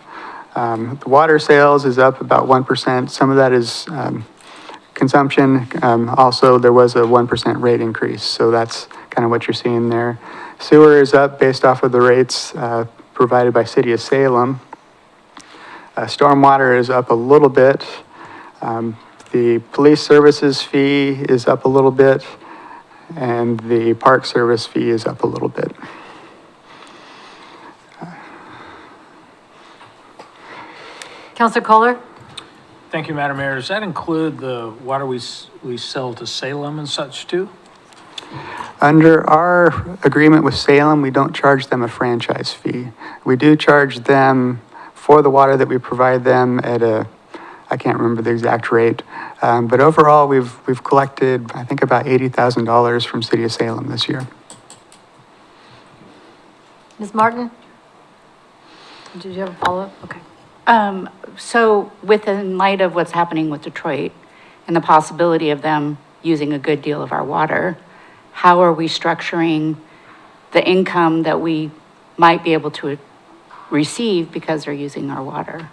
The water sales is up about 1%. Some of that is consumption. Also, there was a 1% rate increase, so that's kind of what you're seeing there. Sewer is up based off of the rates provided by City of Salem. Stormwater is up a little bit. The police services fee is up a little bit, and the park service fee is up a little bit. Counselor Kohler? Thank you, Madam Mayor. Does that include the water we sell to Salem and such too? Under our agreement with Salem, we don't charge them a franchise fee. We do charge them for the water that we provide them at I can't remember the exact rate. But overall, we've collected, I think, about $80,000 from City of Salem this year. Ms. Martin? Did you have a follow-up? Okay. So within light of what's happening with Detroit and the possibility of them using a good deal of our water, how are we structuring the income that we might be able to receive because they're using our water?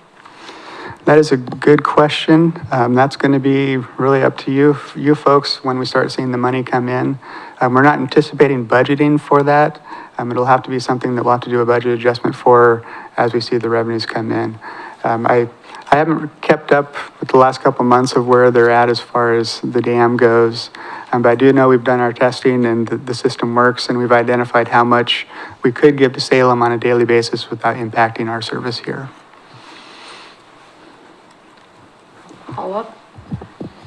That is a good question. That's going to be really up to you folks when we start seeing the money come in. We're not anticipating budgeting for that. It'll have to be something that we'll have to do a budget adjustment for as we see the revenues come in. I haven't kept up with the last couple months of where they're at as far as the dam goes. But I do know we've done our testing and the system works, and we've identified how much we could give to Salem on a daily basis without impacting our service here. Follow-up?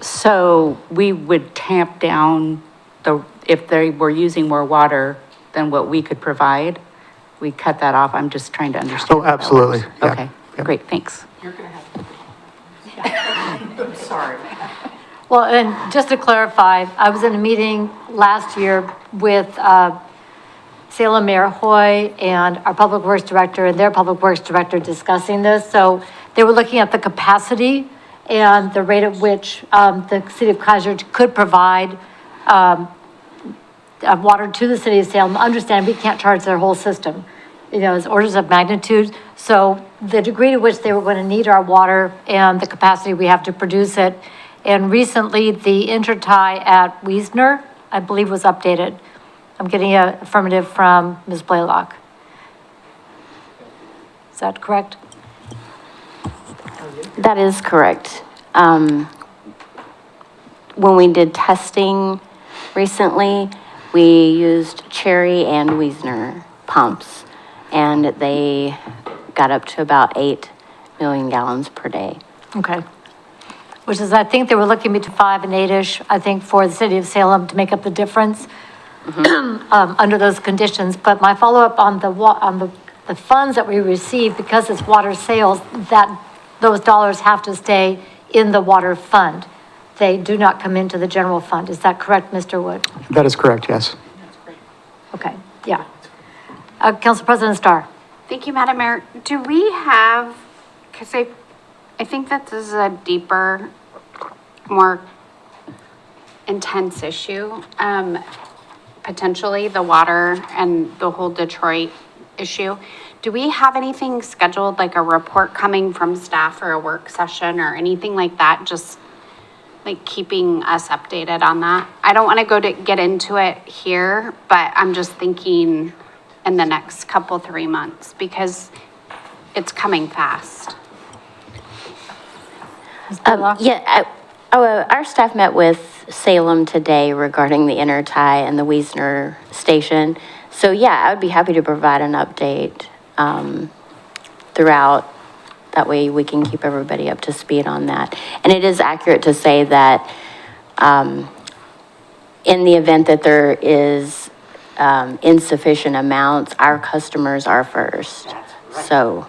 So we would tamp down if they were using more water than what we could provide, we cut that off. I'm just trying to understand. Oh, absolutely. Yeah. Okay, Yeah. great, thanks. You're going to have to. Sorry. Well, and just to clarify, I was in a meeting last year with Salem Mayor Hoy and our Public Works Director and their Public Works Director discussing this. So they were looking at the capacity and the rate at which the city of Kaiser could provide water to the city of Salem. Understand, we can't charge their whole system. You know, it's orders of magnitude. So the degree to which they were going to need our water and the capacity we have to produce it. And recently, the intertie at Wiesner, I believe, was updated. I'm getting an affirmative from Ms. Blaylock. Is that correct? That is correct. When we did testing recently, we used Cherry and Wiesner pumps, and they got up to about 8 million gallons per day. Okay. Which is, I think they were looking between 5 and 8-ish, I think, for the city of Salem to make up the difference under those conditions. But my follow-up on the funds that we receive, because it's water sales, that those dollars have to stay in the water fund. They do not come into the general fund. Is that correct, Mr. Wood? That is correct, yes. Okay, yeah. Council President Starr. Thank you, Madam Mayor. Do we have, because I think that this is a deeper, more intense issue, potentially the water and the whole Detroit issue. Do we have anything scheduled, like a report coming from staff or a work session or anything like that? Just like keeping us updated on that. I don't want to get into it here, but I'm just thinking in the next couple, 3 months, because it's coming fast. Our staff met with Salem today regarding the intertie and the Wiesner station. So yeah, I would be happy to provide an update throughout. That way we can keep everybody up to speed on that. And it is accurate to say that in the event that there is insufficient amounts, our customers are first. So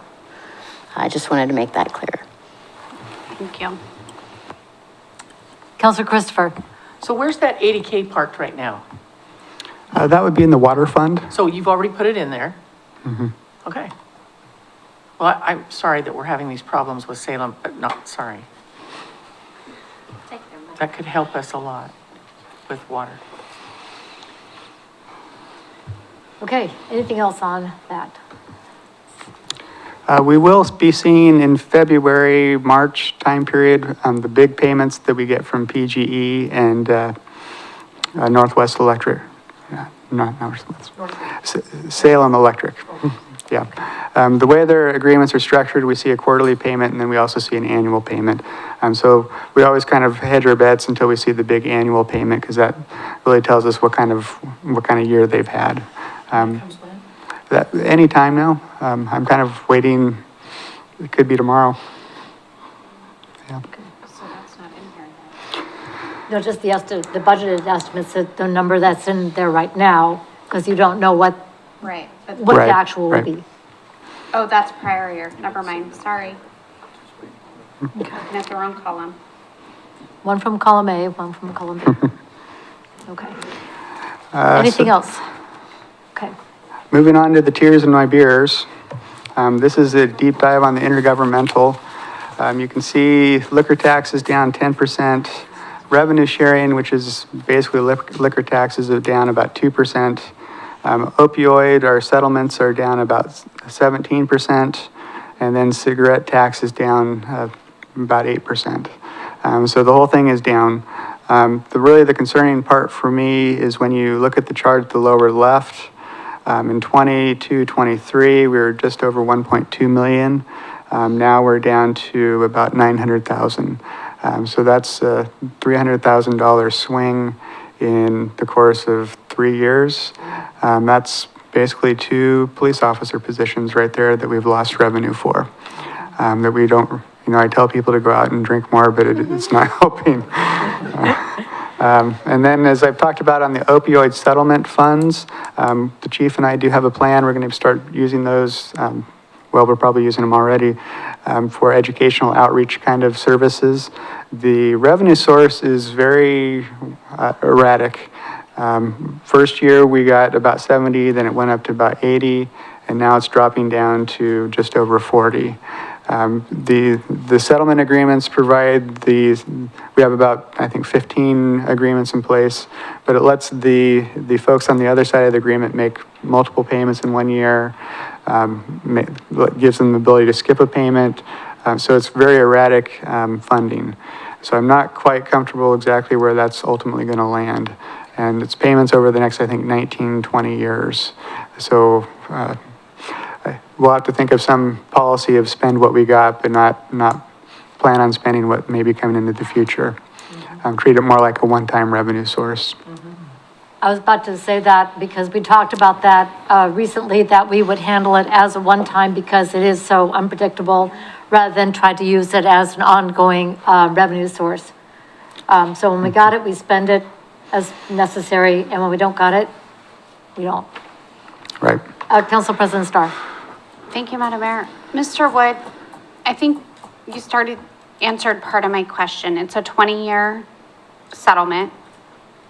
I just wanted to make that clear. Thank you. Councilor Christopher. So where's that 80K parked right now? That would be in the water fund. So you've already put it in there? Mm-hmm. Okay. Well, I'm sorry that we're having these problems with Salem, but not sorry. That could help us a lot with water. Okay, anything else on that? We will be seeing in February, March time period, the big payments that we get from PGE and Northwest Electric. Not Northwest. Salem Electric. Yeah. The way their agreements are structured, we see a quarterly payment and then we also see an annual payment. So we always kind of hedge our bets until we see the big annual payment because that really tells us what kind of year they've had. That any time now. I'm kind of waiting. It could be tomorrow. No, just the estimate, the budgeted estimates, the number that's in there right now, because you don't know what Right. the Right, actual will right. be. Oh, that's prior year. Never mind. Sorry. Looking at the wrong column. One from column A, one from column B. Okay. Uh, Anything so- else? Okay. Moving on to the tiers and my beers. This is a deep dive on the intergovernmental. You can see liquor tax is down 10%. Revenue sharing, which is basically liquor taxes, are down about 2%. Opioid, our settlements are down about 17%. And then cigarette tax is down about 8%. So the whole thing is down. The concerning part for me is when you look at the chart at the lower left. In 22-23, we were just over 1.2 million. Now we're down to about 900,000. So that's a $300,000 swing in the course of 3 years. That's basically 2 police officer positions right there that we've lost revenue for. That we don't, I tell people to go out and drink more, but it's not helping. And then, as I've talked about on the opioid settlement funds, the chief and I do have a plan. We're going to start using those, we're probably using them already, for educational outreach kind of services. The revenue source is very erratic. First year, we got about 70, then it went up to about 80, and now it's dropping down to just over 40. The settlement agreements provide we have about, I think, 15 agreements in place, but it lets the folks on the other side of the agreement make multiple payments in 1 year, gives them the ability to skip a payment. So it's very erratic funding. So I'm not quite comfortable exactly where that's ultimately going to land. And it's payments over the next, I think, 19, 20 years. So we'll have to think of some policy of spend what we got, but not plan on spending what may be coming into the future. Treat it more like a one-time revenue source. I was about to say that because we talked about that recently, that we would handle it as a one-time because it is so unpredictable, rather than try to use it as an ongoing revenue source. So when we got it, we spend it as necessary, and when we don't got it, we don't. Right. Council President Starr. Thank you, Madam Mayor. Mr. Wood, I think you answered part of my question. It's a 20-year settlement.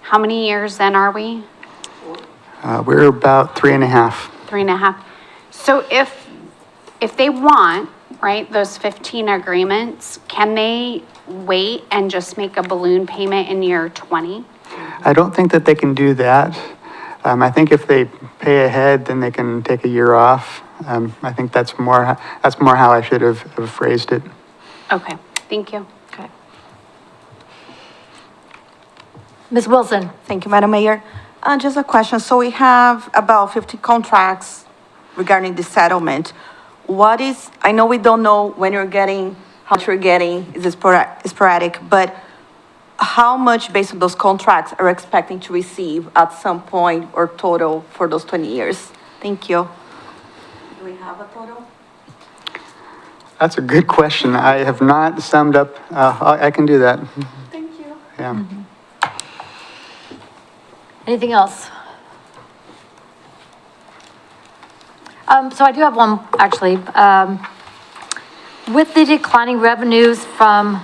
How many years in are we? We're about 3.5. 3.5. So if they want, right, those 15 agreements, can they wait and just make a balloon payment in year 20? I don't think that they can do that. I think if they pay ahead, then they can take a year off. I think that's more how I should have phrased it. Okay, thank you. Okay. Ms. Wilson. Thank you, Madam Mayor. Just a question. So we have about 50 contracts regarding the settlement. I know we don't know when you're getting, how much you're getting, is it sporadic, but how much based on those contracts are you expecting to receive at some point or total for those 20 years? Thank you. Do we have a total? That's a good question. I have not summed up. I can do that. Thank you. Yeah. Anything else? So I do have one, actually. With the declining revenues from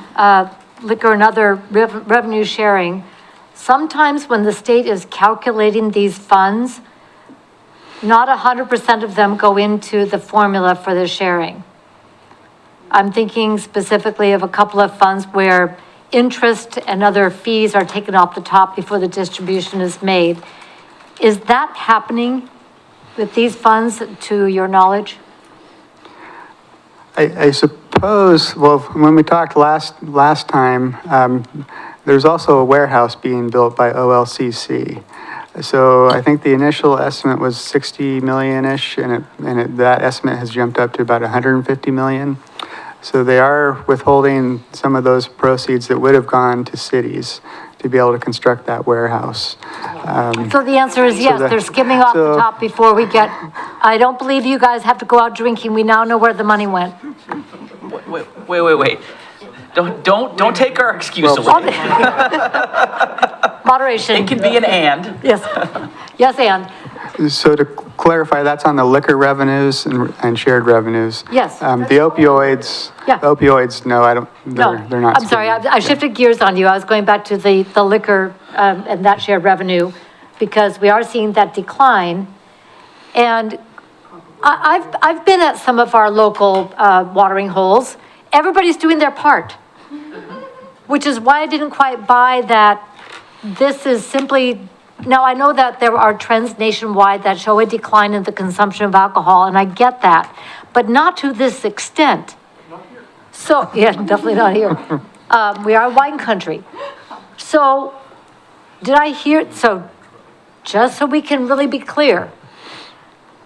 liquor and other revenue sharing, sometimes when the state is calculating these funds, not 100% of them go into the formula for the sharing. I'm thinking specifically of a couple of funds where interest and other fees are taken off the top before the distribution is made. Is that happening with these funds, to your knowledge? I suppose, well, when we talked last time, there's also a warehouse being built by OLCC. So I think the initial estimate was 60 million-ish, and that estimate has jumped up to about 150 million. So they are withholding some of those proceeds that would have gone to cities to be able to construct that warehouse. So the answer is yes, they're skimming off the top before we get, I don't believe you guys have to go out drinking. We now know where the money went. Wait. Don't take our excuse All away. the- Moderation. It can be an and. Yes. Yes, Ann. So to clarify, that's on the liquor revenues and shared revenues. Yes. The opioids, Yeah. no, I don't, No, they're not. I'm sorry, I shifted gears on you. I was going back to the liquor, and that shared revenue, because we are seeing that decline. And I've been at some of our local, watering holes. Everybody's doing their part, which is why I didn't quite buy that this is simply, now I know that there are trends nationwide that show a decline in the consumption of alcohol, and I get that, but not to this extent. So, yeah, definitely not here. We are a wine country. So, did I hear, so, just so we can really be clear,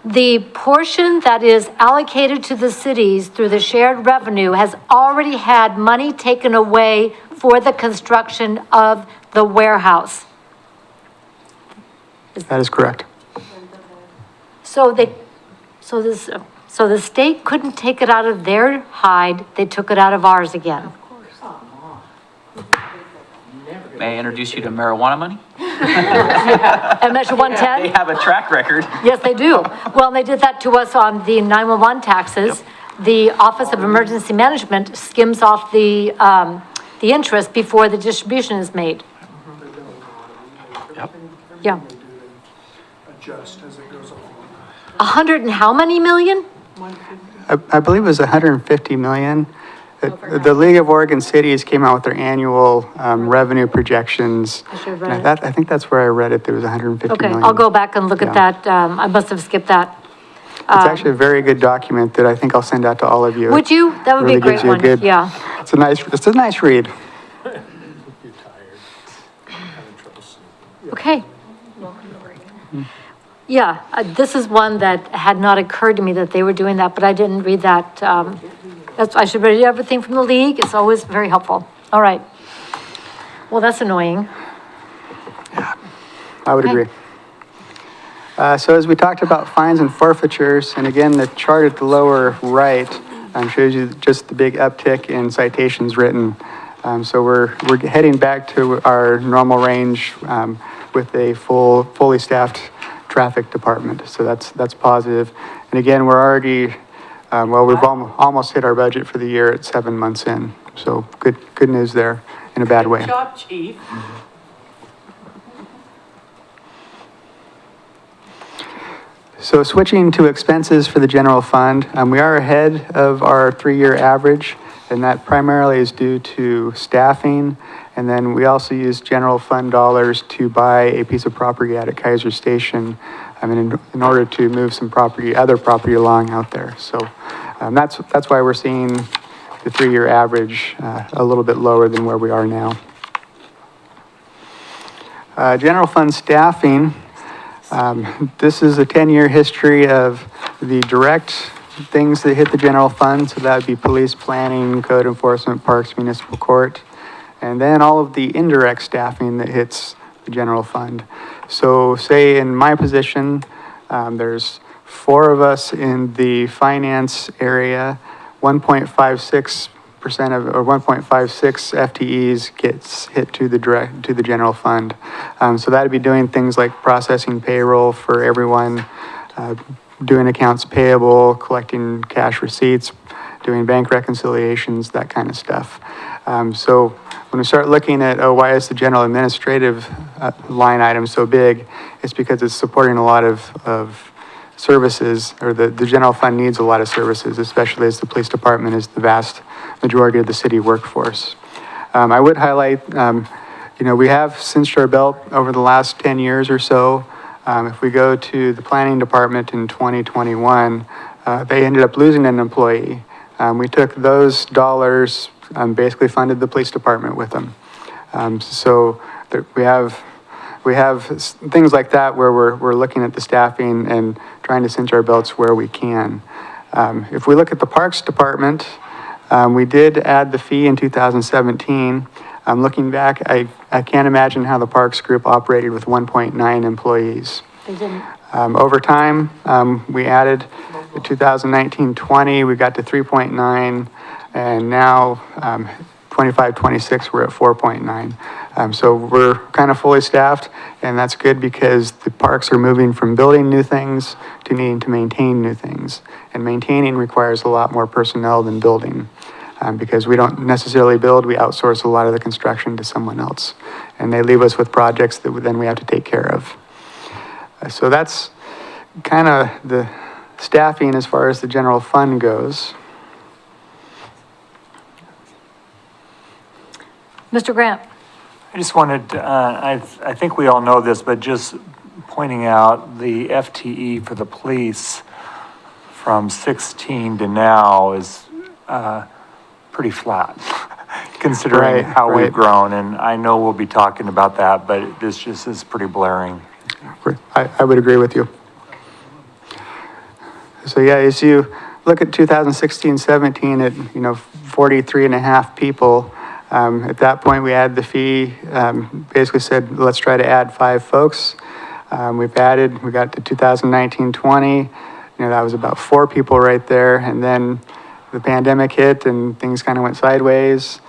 the portion that is allocated to the cities through the shared revenue has already had money taken away for the construction of the warehouse. That is correct. So the state couldn't take it out of their hide, they took it out of ours again. May I introduce you to marijuana money? And Measure 110? They have a track record. Yes, they do. Well, they did that to us on the 911 taxes. The Office of Emergency Management skims off the interest before the distribution is made. Yep. Yeah. Adjust as it goes along. 100 and how many million? I believe it was 150 million. The League of Oregon Cities came out with their annual revenue projections. I should have And read it. I think that's where I read it, there was 150 Okay, million. I'll go back and look at Yeah. that. I must have skipped that. It's actually a very good document that I think I'll send out to all of you. Would you? That would be a Really gives great you one, good- yeah. It's a nice read. Okay. Yeah, this is one that had not occurred to me that they were doing that, but I didn't read that. I should read everything from the league. It's always very helpful. All right. Well, that's annoying. I would Okay. agree. So as we talked about fines and forfeitures, and again, the chart at the lower right shows you just the big uptick in citations written. So we're heading back to our normal range with a fully staffed traffic department. So that's positive. And again, we're already, we've almost hit our budget for the year at 7 months in. So good news there in a bad way. Good job, chief. So switching to expenses for the general fund, we are ahead of our 3-year average, and that primarily is due to staffing. And then we also use general fund dollars to buy a piece of property out at Kaiser Station, in order to move some other property along out there. So that's why we're seeing the 3-year average a little bit lower than where we are now. General fund staffing. This is a 10-year history of the direct things that hit the general fund. So that would be police, planning, code enforcement, parks, municipal court, and then all of the indirect staffing that hits the general fund. So say in my position, there's 4 of us in the finance area, 1.56% or 1.56 FTEs gets hit to the general fund. So that'd be doing things like processing payroll for everyone, doing accounts payable, collecting cash receipts, doing bank reconciliations, that kind of stuff. So when we start looking at, why is the general administrative line item so big? It's because it's supporting a lot of services, or the general fund needs a lot of services, especially as the police department is the vast majority of the city workforce. I would highlight, we have cinched our belt over the last 10 years or so. If we go to the planning department in 2021, they ended up losing an employee. We took those dollars, basically funded the police department with them. So we have things like that where we're looking at the staffing and trying to cinch our belts where we can. If we look at the Parks Department, we did add the fee in 2017. Looking back, I can't imagine how the Parks Group operated with 1.9 employees. They didn't. Over time, we added in 2019-20, we got to 3.9, and now 25, 26, we're at 4.9. So we're kind of fully staffed, and that's good because the parks are moving from building new things to needing to maintain new things. And maintaining requires a lot more personnel than building. Because we don't necessarily build, we outsource a lot of the construction to someone else. And they leave us with projects that then we have to take care of. So that's kind of the staffing as far as the general fund goes. Mr. Grant? I just wanted, I think we all know this, but just pointing out the FTE for the police from 16 to now is pretty flat, considering how we've grown. And I know we'll be talking about that, but this just is pretty blaring. I would agree with you. So yeah, as you look at 2016-17 at, 43 and a half people, at that point we added the fee, basically said, let's try to add 5 folks. We got to 2019-20, that was about 4 people right there. And then the pandemic hit and things kind of went sideways.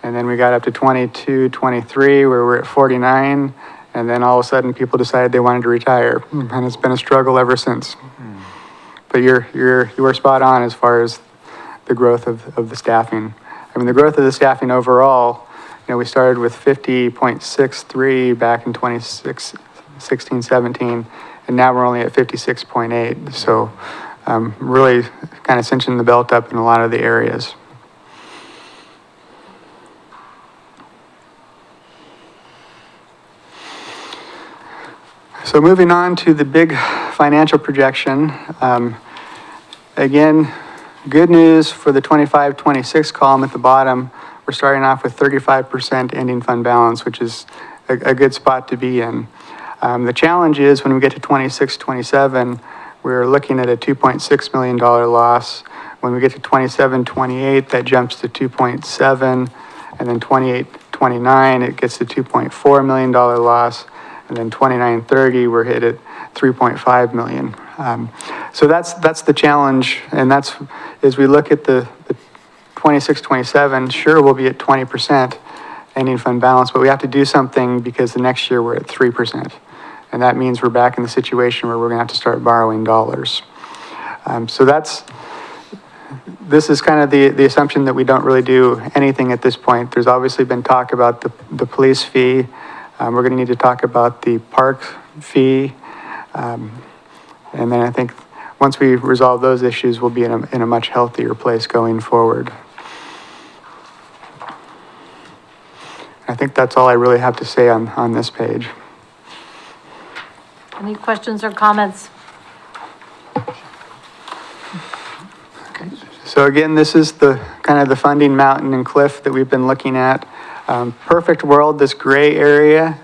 And then we got up to 22, 23, where we're at 49. And then all of a sudden people decided they wanted to retire. And it's been a struggle ever since. But you were spot on as far as the growth of the staffing. I mean, the growth of the staffing overall, we started with 50.63 back in 2016, 17, and now we're only at 56.8. So really kind of cinching the belt up in a lot of the areas. So moving on to the big financial projection. Again, good news for the 25-26 column at the bottom. We're starting off with 35% ending fund balance, which is a good spot to be in. The challenge is when we get to 26-27, we're looking at a $2.6 million loss. When we get to 27-28, that jumps to 2.7, and then 28-29, it gets to $2.4 million loss, and then 29-30, we're hit at 3.5 million. So that's the challenge, and that's, as we look at the 26-27, sure, we'll be at 20% ending fund balance, but we have to do something because the next year we're at 3%. And that means we're back in the situation where we're gonna have to start borrowing dollars. So this is kind of the assumption that we don't really do anything at this point. There's obviously been talk about the police fee. We're gonna need to talk about the park fee. And then I think once we resolve those issues, we'll be in a much healthier place going forward. I think that's all I really have to say on this page. Any questions or comments? So again, this is the kind of the funding mountain and cliff that we've been looking at. Perfect world, this gray area,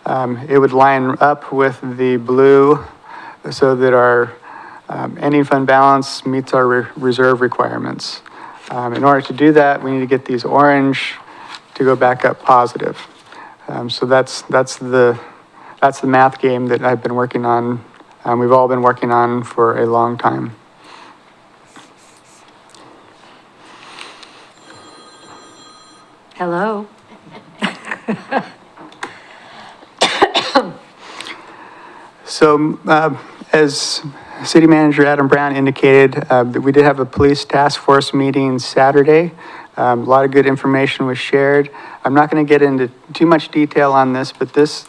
it would line up with the blue so that our ending fund balance meets our reserve requirements. In order to do that, we need to get these orange to go back up positive. So that's the math game that I've been working on. We've all been working on for a long time. Hello? So as City Manager Adam Brown indicated, that we did have a police task force meeting Saturday. A lot of good information was shared. I'm not going to get into too much detail on this, but this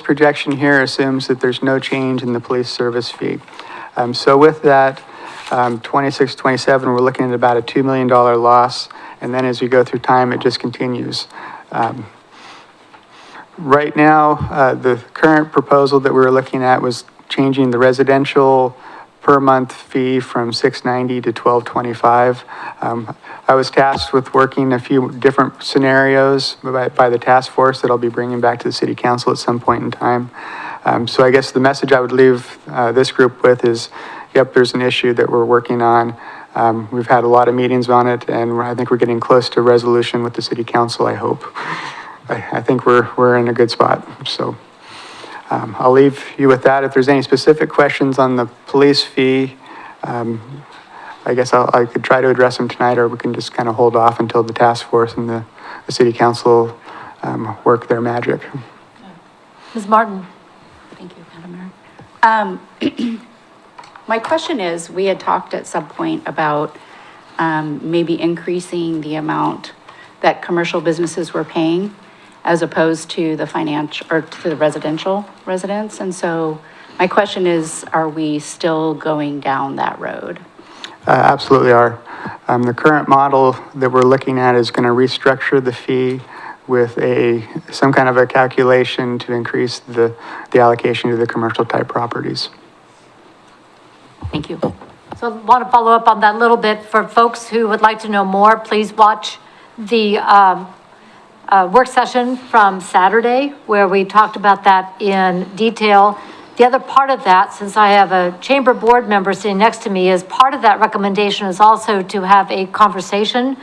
projection here assumes that there's no change in the police service fee. So with that, 26-27, we're looking at about a $2 million loss. And then as we go through time, it just continues. Right now, the current proposal that we were looking at was changing the residential per month fee from $6.90 to $12.25. I was tasked with working a few different scenarios by the task force that I'll be bringing back to the city council at some point in time. So I guess the message I would leave this group with is, yep, there's an issue that we're working on. We've had a lot of meetings on it, and I think we're getting close to resolution with the city council, I hope. I think we're in a good spot, so. I'll leave you with that. If there's any specific questions on the police fee, I guess I could try to address them tonight, or we can just kind of hold off until the task force and the city council work their magic. Ms. Martin? Thank you, Madam Mayor. My question is, we had talked at some point about maybe increasing the amount that commercial businesses were paying as opposed to the financial, or to the residential residents. And so my question is, are we still going down that road? Absolutely are. The current model that we're looking at is going to restructure the fee with some kind of a calculation to increase the allocation to the commercial type properties. Thank you. So I want to follow up on that a little bit. For folks who would like to know more, please watch the work session from Saturday, where we talked about that in detail. The other part of that, since I have a chamber board member sitting next to me, is part of that recommendation is also to have a conversation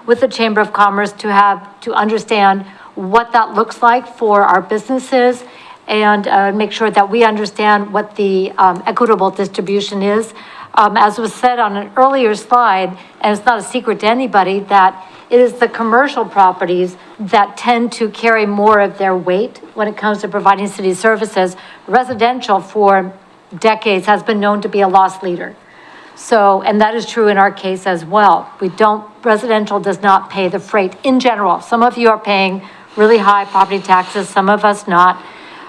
with the Chamber of Commerce to understand what that looks like for our businesses, and make sure that we understand what the equitable distribution is. As was said on an earlier slide, and it's not a secret to anybody, that it is the commercial properties that tend to carry more of their weight when it comes to providing city services. Residential for decades has been known to be a loss leader. So, and that is true in our case as well. Residential does not pay the freight in general. Some of you are paying really high property taxes, some of us not.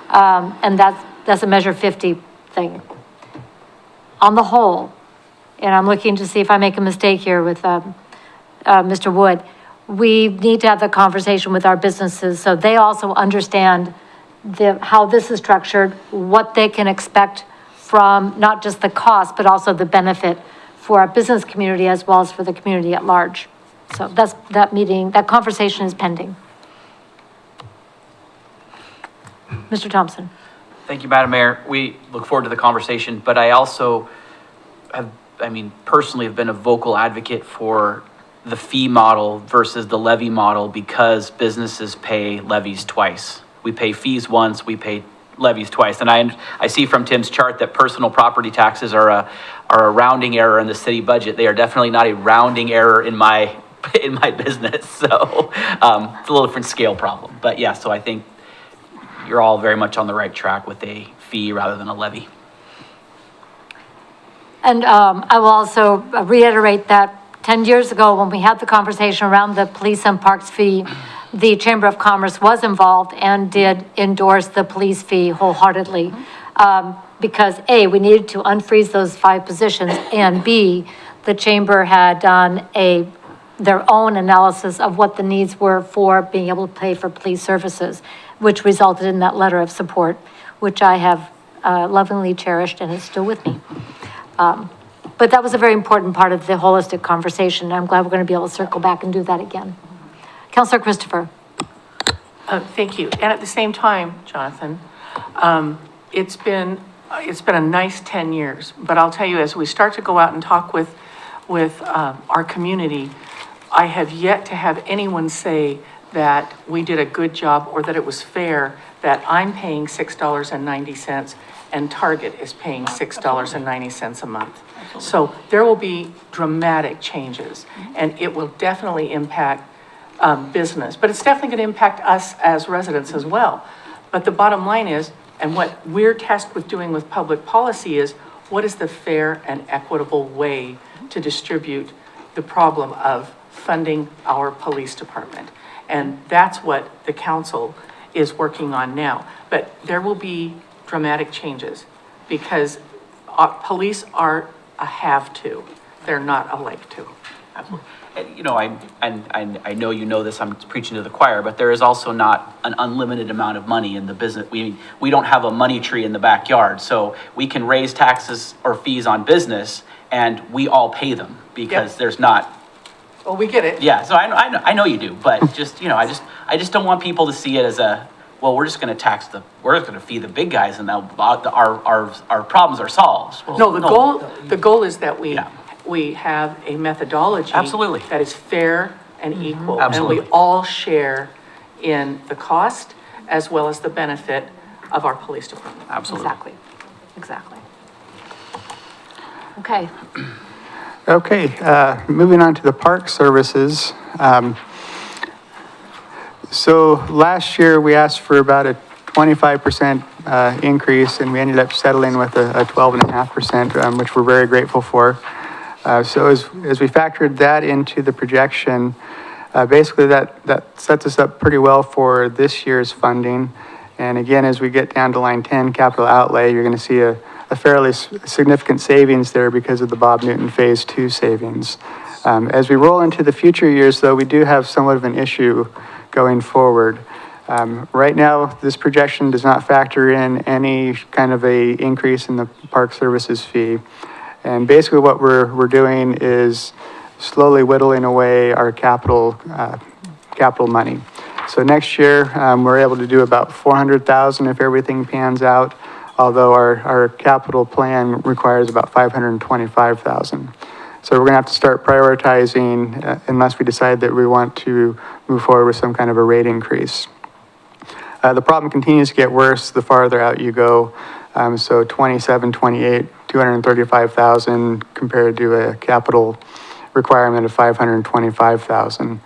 And that's a Measure 50 thing. On the whole, and I'm looking to see if I make a mistake here with Mr. Wood, we need to have the conversation with our businesses so they also understand how this is structured, what they can expect from not just the cost, but also the benefit for our business community as well as for the community at large. So that conversation is pending. Mr. Thompson. Thank you, Madam Mayor. We look forward to the conversation, but I also personally have been a vocal advocate for the fee model versus the levy model because businesses pay levies twice. We pay fees once, we pay levies twice. And I see from Tim's chart that personal property taxes are a rounding error in the city budget. They are definitely not a rounding error in my business. So it's a little different scale problem. But yeah, so I think you're all very much on the right track with a fee rather than a levy. And I will also reiterate that 10 years ago, when we had the conversation around the police and parks fee, the Chamber of Commerce was involved and did endorse the police fee wholeheartedly. Because A, we needed to unfreeze those 5 positions, and B, the Chamber had done their own analysis of what the needs were for being able to pay for police services, which resulted in that letter of support, which I have lovingly cherished and is still with me. But that was a very important part of the holistic conversation. I'm glad we're going to be able to circle back and do that again. Councilor Christopher. Thank you. And at the same time, Jonathan, it's been a nice 10 years, but I'll tell you, as we start to go out and talk with our community, I have yet to have anyone say that we did a good job or that it was fair that I'm paying $6.90 and Target is paying $6.90 a month. So there will be dramatic changes, and it will definitely impact business, but it's definitely going to impact us as residents as well. But the bottom line is, and what we're tasked with doing with public policy is, what is the fair and equitable way to distribute the problem of funding our police department? And that's what the council is working on now. But there will be dramatic changes because police are a have to, they're not a like to. Absolutely. And, I know you know this, I'm preaching to the choir, but there is also not an unlimited amount of money in the business. We don't have a money tree in the backyard, so we can raise taxes or fees on business and we all pay them because there's not. Well, we get it. Yeah, so I know you do, but just, I just don't want people to see it as we're just going to we're just going to feed the big guys and our problems are solved. Well, no, the goal is that we have a methodology absolutely that is fair and equal. Absolutely. And we all share in the cost as well as the benefit of our police department. Absolutely. Exactly. Okay. Okay, moving on to the park services. So last year, we asked for about a 25% increase, and we ended up settling with a 12.5%, which we're very grateful for. So as we factored that into the projection, basically that sets us up pretty well for this year's funding. And again, as we get down to line 10, capital outlay, you're going to see a fairly significant savings there because of the Bob Newton Phase 2 savings. As we roll into the future years, though, we do have somewhat of an issue going forward. Right now, this projection does not factor in any kind of a increase in the park services fee. And basically what we're doing is slowly whittling away our capital money. So next year, we're able to do about 400,000 if everything pans out, although our capital plan requires about 525,000. So we're gonna have to start prioritizing unless we decide that we want to move forward with some kind of a rate increase. The problem continues to get worse the farther out you go. So 27, 28, 235,000 compared to a capital requirement of 525,000.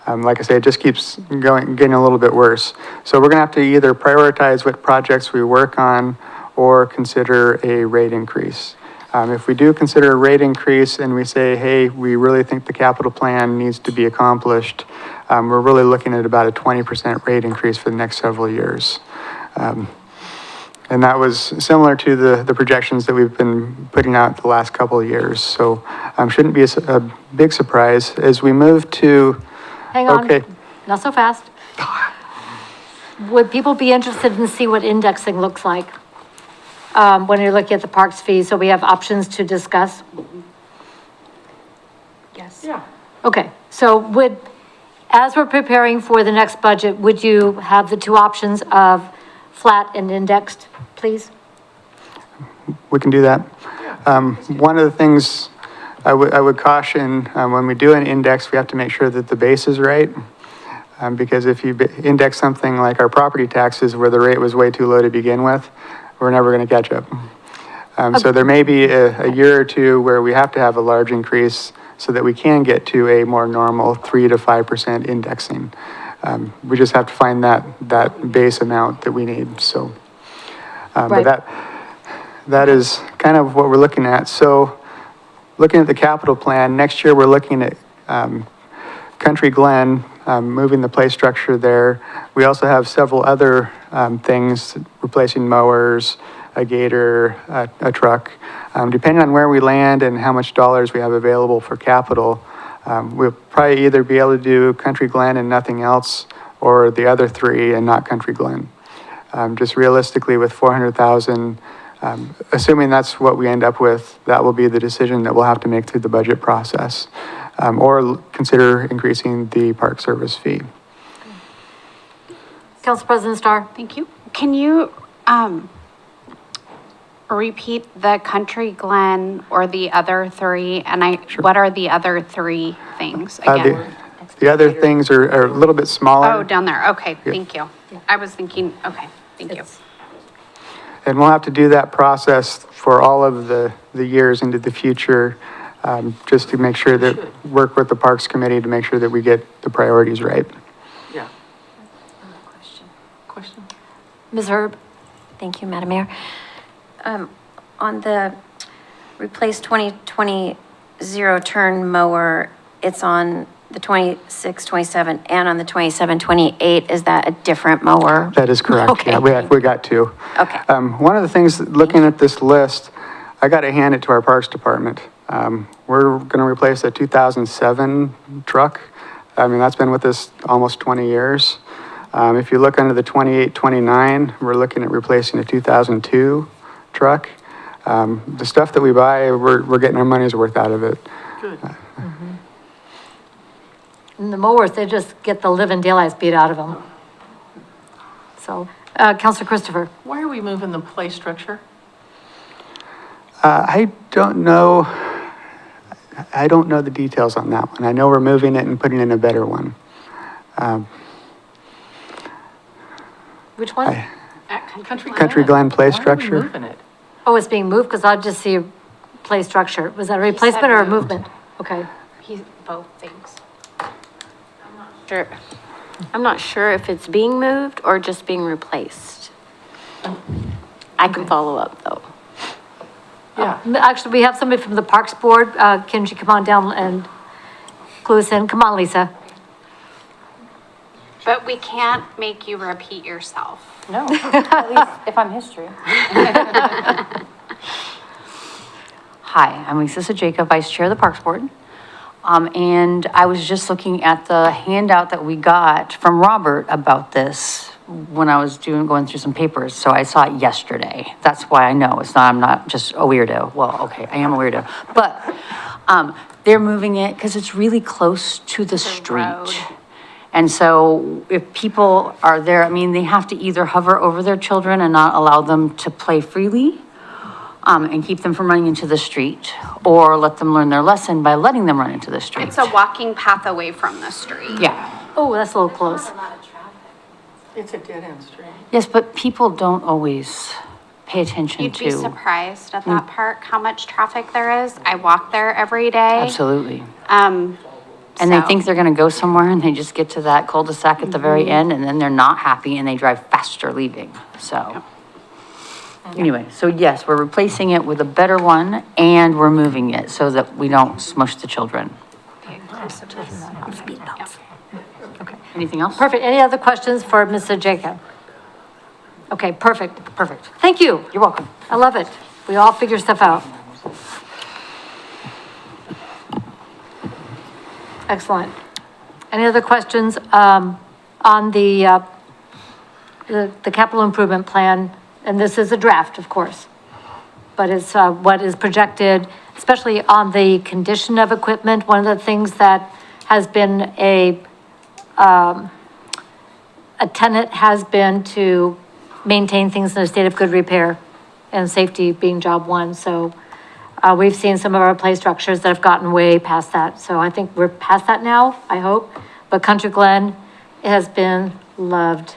Like I say, it just keeps getting a little bit worse. So we're gonna have to either prioritize what projects we work on or consider a rate increase. If we do consider a rate increase and we say, hey, we really think the capital plan needs to be accomplished, we're really looking at about a 20% rate increase for the next several years. And that was similar to the projections that we've been putting out the last couple of years. So shouldn't be a big surprise. As we move to... Hang on, Okay. not so fast. Would people be interested in see what indexing looks like? When you're looking at the parks fees, so we have options to discuss? Yes. Yeah. Okay, so as we're preparing for the next budget, would you have the two options of flat and indexed, please? We can do that. One of the things I would caution, when we do an index, we have to make sure that the base is right. Because if you index something like our property taxes where the rate was way too low to begin with, we're never going to catch up. So there may be a year or two where we have to have a large increase so that we can get to a more normal 3 to 5% indexing. We just have to find that base amount that we need, so. Right. But that is kind of what we're looking at. So looking at the capital plan, next year we're looking at Country Glen, moving the play structure there. We also have several other things, replacing mowers, a gator, a truck. Depending on where we land and how much dollars we have available for capital, we'll probably either be able to do Country Glen and nothing else, or the other three and not Country Glen. Just realistically with 400,000, assuming that's what we end up with, that will be the decision that we'll have to make through the budget process. Or consider increasing the park service fee. Council President Starr? Thank you. Can you, repeat the Country Glen or the other three? And what are the other three things again? The other things are a little bit smaller. Oh, down there. Okay, thank you. I was thinking, okay, thank you. And we'll have to do that process for all of the years into the future, just to make sure that, work with the Parks Committee to make sure that we get the priorities right. Yeah. Question? Ms. Herb? Thank you, Madam Mayor. On the replace 2020 zero-turn mower, it's on the 26, 27, and on the 27, 28. Is that a different mower? That is correct. Okay. Yeah, we got two. Okay. One of the things, looking at this list, I got to hand it to our Parks Department. We're going to replace a 2007 truck. I mean, that's been with us almost 20 years. If you look under the 28, 29, we're looking at replacing a 2002 truck. The stuff that we buy, we're getting our money's worth out of it. Good. And the mowers, they just get the living daylights beat out of them. So, Councilor Christopher? Why are we moving the play structure? I don't know. I don't know the details on that one. I know we're moving it and putting in a better one. Which one? Country Glen. Country Glen play Why are we structure. moving it? Oh, it's being moved, because I just see play structure. Was that a replacement or a movement? Okay. He's both things. Sure. I'm not sure if it's being moved or just being replaced. I can follow up, though. Yeah. Actually, we have somebody from the Parks Board. Can you come on down and clue us in? Come on, Lisa. But we can't make you repeat yourself. No, at least if I'm history. Hi, I'm Lisa Jacob, Vice Chair of the Parks Board. And I was just looking at the handout that we got from Robert about this when I was going through some papers. So I saw it yesterday. That's why I know it's not, I'm not just a weirdo. Well, okay, I am a weirdo. But, they're moving it because it's really close to the street. road. And so if people are there, I mean, they have to either hover over their children and not allow them to play freely, and keep them from running into the street, or let them learn their lesson by letting them run into the street. It's a walking path away from the street. Yeah, Oh, that's a little close. It's a dead-end street. yes, but people don't always pay attention You'd be to. surprised at that park, how much traffic there is. I walk there every day. Absolutely. Um, And they so- think they're gonna go somewhere and they just get to that cul-de-sac at the very end and then they're not happy and they drive faster leaving, so. Anyway, so yes, we're replacing it with a better one and we're moving it so that we don't smush the children. Okay, anything else? Perfect. Any other questions for Mr. Jacob? Okay, perfect, perfect. Thank you. You're welcome. I love it. We all figure stuff out. Excellent. Any other questions, on the capital improvement plan? And this is a draft, of course, but it's, what is projected, especially on the condition of equipment. One of the things that has been a tenet has been to maintain things in a state of good repair and safety being job one. So, we've seen some of our play structures that have gotten way past that. So I think we're past that now, I hope. But Country Glen has been loved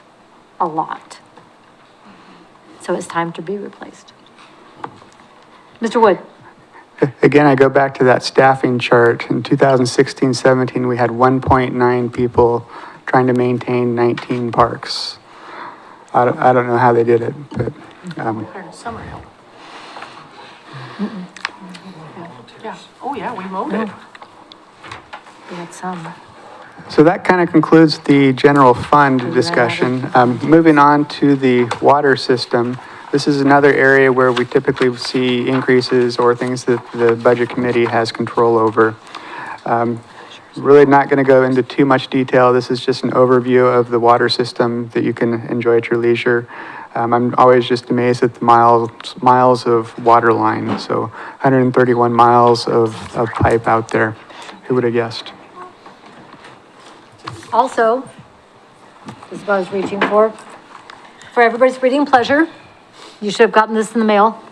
a lot. So it's time to be replaced. Mr. Wood? Again, I go back to that staffing chart. In 2016-17, we had 1.9 people trying to maintain 19 parks. I don't know how they did it, but, Hired summer help. Yeah, oh yeah, we mowed it. We had some. so that kind of concludes the general fund discussion. Moving on to the water system. This is another area where we typically see increases or things that the budget committee has control over. Really not going to go into too much detail. This is just an overview of the water system that you can enjoy at your leisure. I'm always just amazed at the miles of water line. So 131 miles of pipe out there. Who would have guessed? Also, this is what I was reaching for everybody's reading pleasure, you should have gotten this in the mail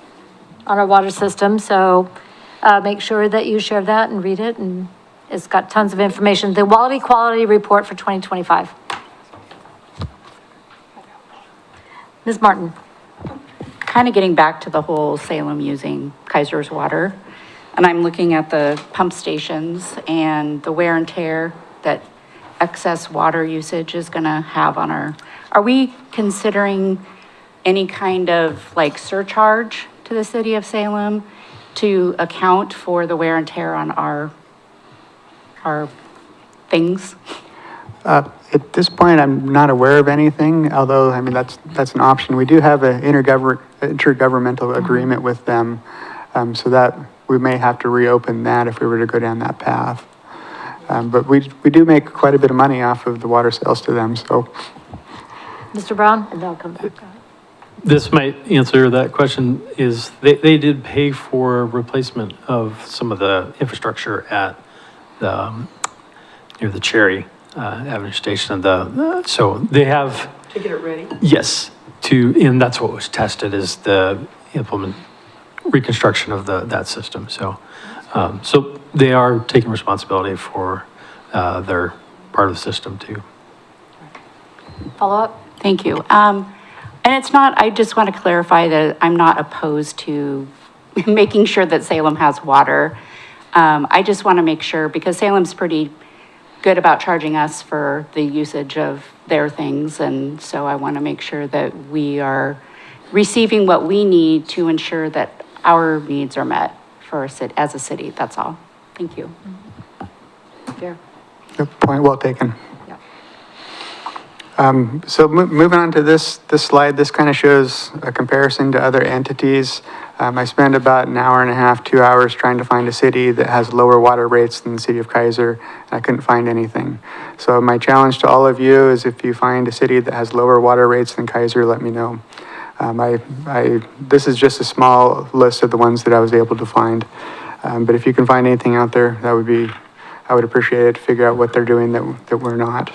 on our water system, so, make sure that you share that and read it, and it's got tons of information. The quality report for 2025. Ms. Martin? Kind of getting back to the whole Salem using Kaiser's water. And I'm looking at the pump stations and the wear and tear that excess water usage is gonna have on are we considering any kind of like surcharge to the city of Salem to account for the wear and tear on our things? At this point, I'm not aware of anything, although, I mean, that's an option. We do have an intergovernmental agreement with them, so that we may have to reopen that if we were to go down that path. But we do make quite a bit of money off of the water sales to them, so. Mr. Brown? And then I'll come back. This might answer that question, is they did pay for replacement of some of the infrastructure at the, near the Cherry Avenue Station, so they have, To get it ready. yes, and that's what was tested, is the reconstruction of that system, so, so they are taking responsibility for their part of the system too. Follow up? Thank you. And it's not, I just want to clarify that I'm not opposed to making sure that Salem has water. I just want to make sure, because Salem's pretty good about charging us for the usage of their things, and so I want to make sure that we are receiving what we need to ensure that our needs are met for a city, as a city, that's all. Thank you. Fair. Good point, well taken. Yeah. So moving on to this slide, this kind of shows a comparison to other entities. I spent about an hour and a half, 2 hours trying to find a city that has lower water rates than the city of Kaiser, and I couldn't find anything. So my challenge to all of you is if you find a city that has lower water rates than Kaiser, let me know. This is just a small list of the ones that I was able to find. But if you can find anything out there, I would appreciate it to figure out what they're doing that we're not.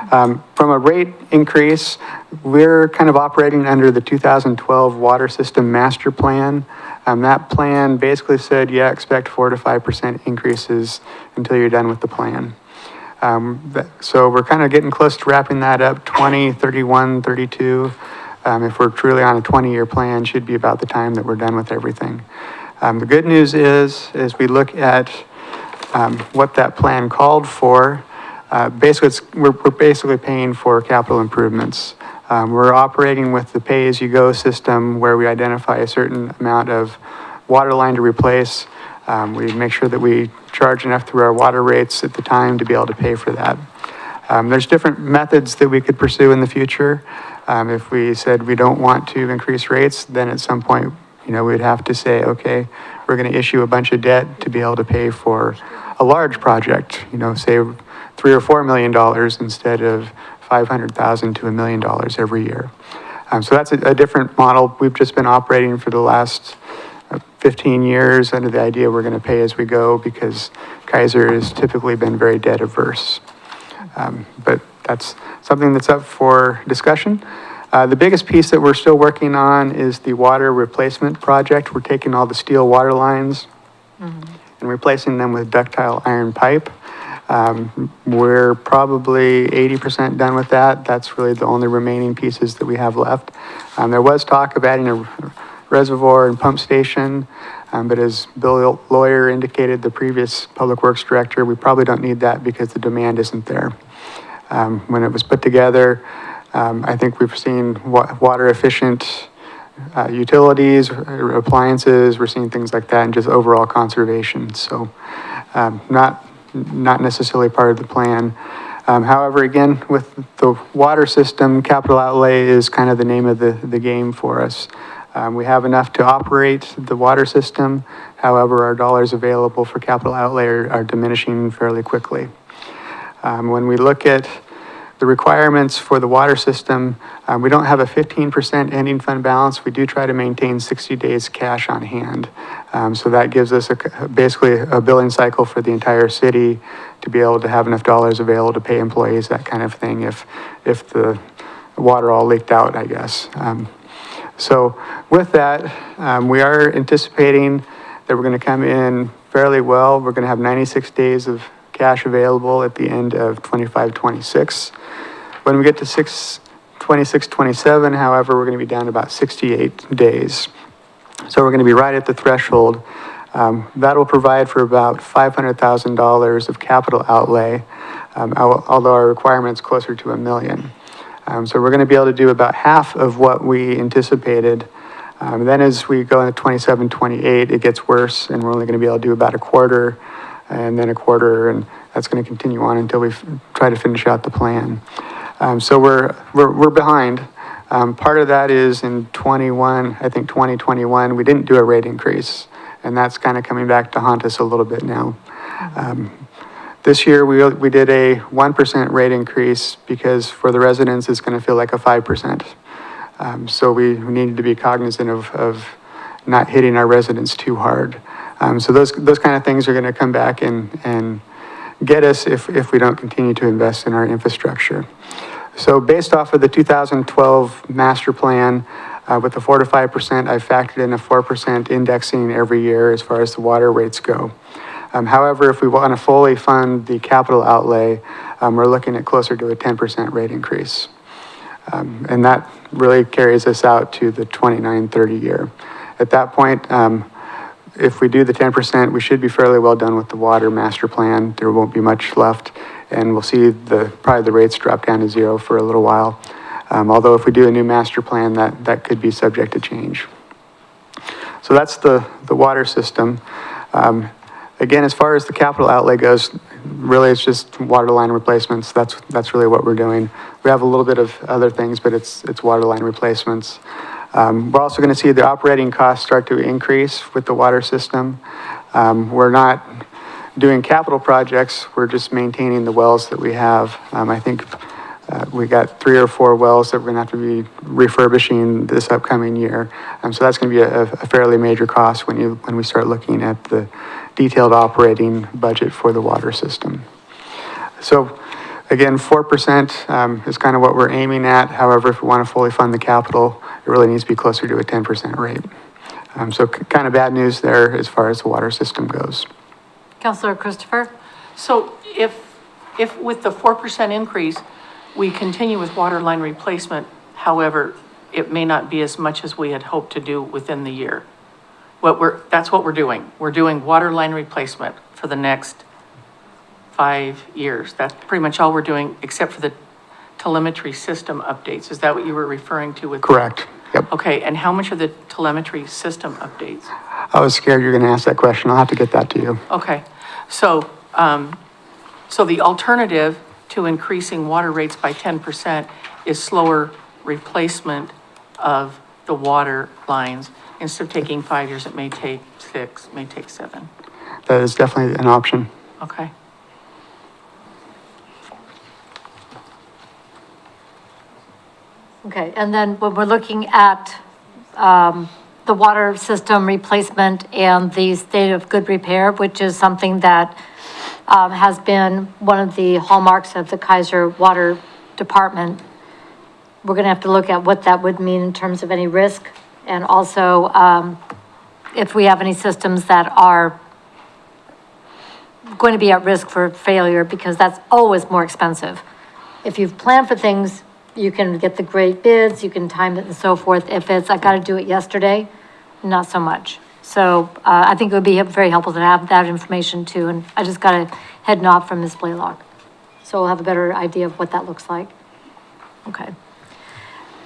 From a rate increase, we're kind of operating under the 2012 Water System Master Plan. That plan basically said, yeah, expect 4 to 5% increases until you're done with the plan. So we're kind of getting close to wrapping that up, 20, 31, 32. If we're truly on a 20-year plan, should be about the time that we're done with everything. The good news is, as we look at what that plan called for, we're basically paying for capital improvements. We're operating with the pay-as-you-go system where we identify a certain amount of water line to replace. We make sure that we charge enough through our water rates at the time to be able to pay for that. There's different methods that we could pursue in the future. If we said we don't want to increase rates, then at some point, we'd have to say, okay, we're going to issue a bunch of debt to be able to pay for a large project, say $3 or $4 million instead of $500,000 to $1 million every year. So that's a different model. We've just been operating for the last 15 years under the idea we're going to pay as we go because Kaiser has typically been very debt averse. But that's something that's up for discussion. The biggest piece that we're still working on is the water replacement project. We're taking all the steel water lines and replacing them with ductile iron pipe. We're probably 80% done with that. That's really the only remaining pieces that we have left. There was talk of adding a reservoir and pump station, but as Bill Lawyer indicated, the previous Public Works Director, we probably don't need that because the demand isn't there. When it was put together, I think we've seen water efficient utilities, appliances, we're seeing things like that, and just overall conservation. So not necessarily part of the plan. However, again, with the water system, capital outlay is kind of the name of the game for us. We have enough to operate the water system. However, our dollars available for capital outlay are diminishing fairly quickly. When we look at the requirements for the water system, we don't have a 15% ending fund balance. We do try to maintain 60 days cash on hand. So that gives us basically a billing cycle for the entire city to be able to have enough dollars available to pay employees, that kind of thing, if the water all leaked out, I guess. So with that, we are anticipating that we're going to come in fairly well. We're going to have 96 days of cash available at the end of 25-26. When we get to 26-27, however, we're going to be down to about 68 days. So we're going to be right at the threshold. That will provide for about $500,000 of capital outlay, although our requirement's closer to $1 million. So we're going to be able to do about half of what we anticipated. Then as we go into 27-28, it gets worse, and we're only going to be able to do about a quarter, and then a quarter, and that's going to continue on until we try to finish out the plan. So we're behind. Part of that is in 2021, we didn't do a rate increase, and that's kind of coming back to haunt us a little bit now. This year, we did a 1% rate increase because for the residents, it's going to feel like a 5%. So we needed to be cognizant of not hitting our residents too hard. So those kind of things are going to come back and get us if we don't continue to invest in our infrastructure. So based off of the 2012 master plan, with the 4 to 5%, I factored in a 4% indexing every year as far as the water rates go. However, if we want to fully fund the capital outlay, we're looking at closer to a 10% rate increase. And that really carries us out to the 29-30 year. At that point, if we do the 10%, we should be fairly well done with the water master plan. There won't be much left, and we'll see probably the rates drop down to zero for a little while. Although if we do a new master plan, that could be subject to change. So that's the water system. Again, as far as the capital outlay goes, really it's just water line replacements. That's really what we're doing. We have a little bit of other things, but it's water line replacements. We're also going to see the operating costs start to increase with the water system. We're not doing capital projects, we're just maintaining the wells that we have. I think we got 3 or 4 wells that we're going to have to be refurbishing this upcoming year. So that's going to be a fairly major cost when we start looking at the detailed operating budget for the water system. So again, 4% is kind of what we're aiming at. However, if we want to fully fund the capital, it really needs to be closer to a 10% rate. So kind of bad news there as far as the water system goes. Councilor Christopher? So if with the 4% increase, we continue with water line replacement, however, it may not be as much as we had hoped to do within the year. That's what we're doing. We're doing water line replacement for the next 5 years. That's pretty much all we're doing, except for the telemetry system updates. Is that what you were referring to with? Correct. Yep. Okay, and how much are the telemetry system updates? I was scared you were going to ask that question. I'll have to get that to you. Okay, so, so the alternative to increasing water rates by 10% is slower replacement of the water lines. Instead of taking 5 years, it may take 6, may take 7. That is definitely an option. Okay. Okay, and then when we're looking at the water system replacement and the state of good repair, which is something that has been one of the hallmarks of the Kaiser Water Department, we're gonna have to look at what that would mean in terms of any risk, and also if we have any systems that are going to be at risk for failure, because that's always more expensive. If you've planned for things, you can get the great bids, you can time it and so forth. If it's, I gotta do it yesterday, not so much. So, I think it would be very helpful to have that information too, and I just got a head nod from Ms. Blaylock. So we'll have a better idea of what that looks like. Okay.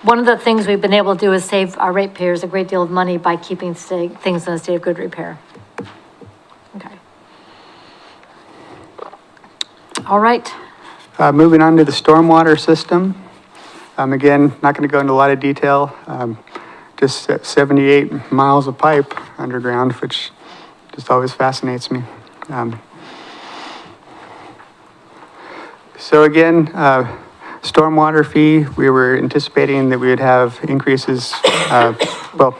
One of the things we've been able to do is save our ratepayers a great deal of money by keeping things in a state of good repair. Okay. All right. Moving on to the stormwater system. Again, not going to go into a lot of detail. Just 78 miles of pipe underground, which just always fascinates me. So again, stormwater fee, we were anticipating that we would have increases. Well,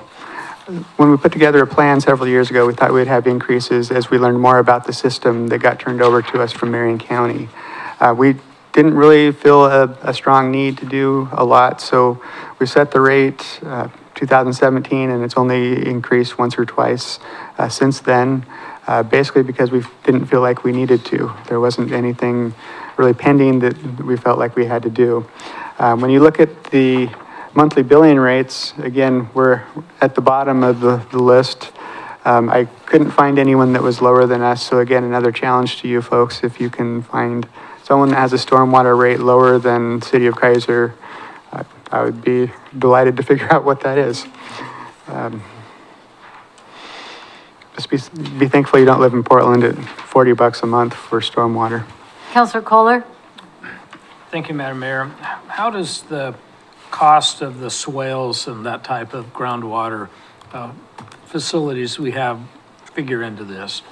when we put together a plan several years ago, we thought we'd have increases as we learned more about the system that got turned over to us from Marion County. We didn't really feel a strong need to do a lot, so we set the rate 2017, and it's only increased once or twice since then, basically because we didn't feel like we needed to. There wasn't anything really pending that we felt like we had to do. When you look at the monthly billing rates, again, we're at the bottom of the list. I couldn't find anyone that was lower than us, so again, another challenge to you folks, if you can find someone that has a stormwater rate lower than City of Kaiser, I would be delighted to figure out what that is. Just be thankful you don't live in Portland at $40 a month for stormwater. Councilor Kohler? Thank you, Madam Mayor. How does the cost of the swales and that type of groundwater facilities we have figure into this?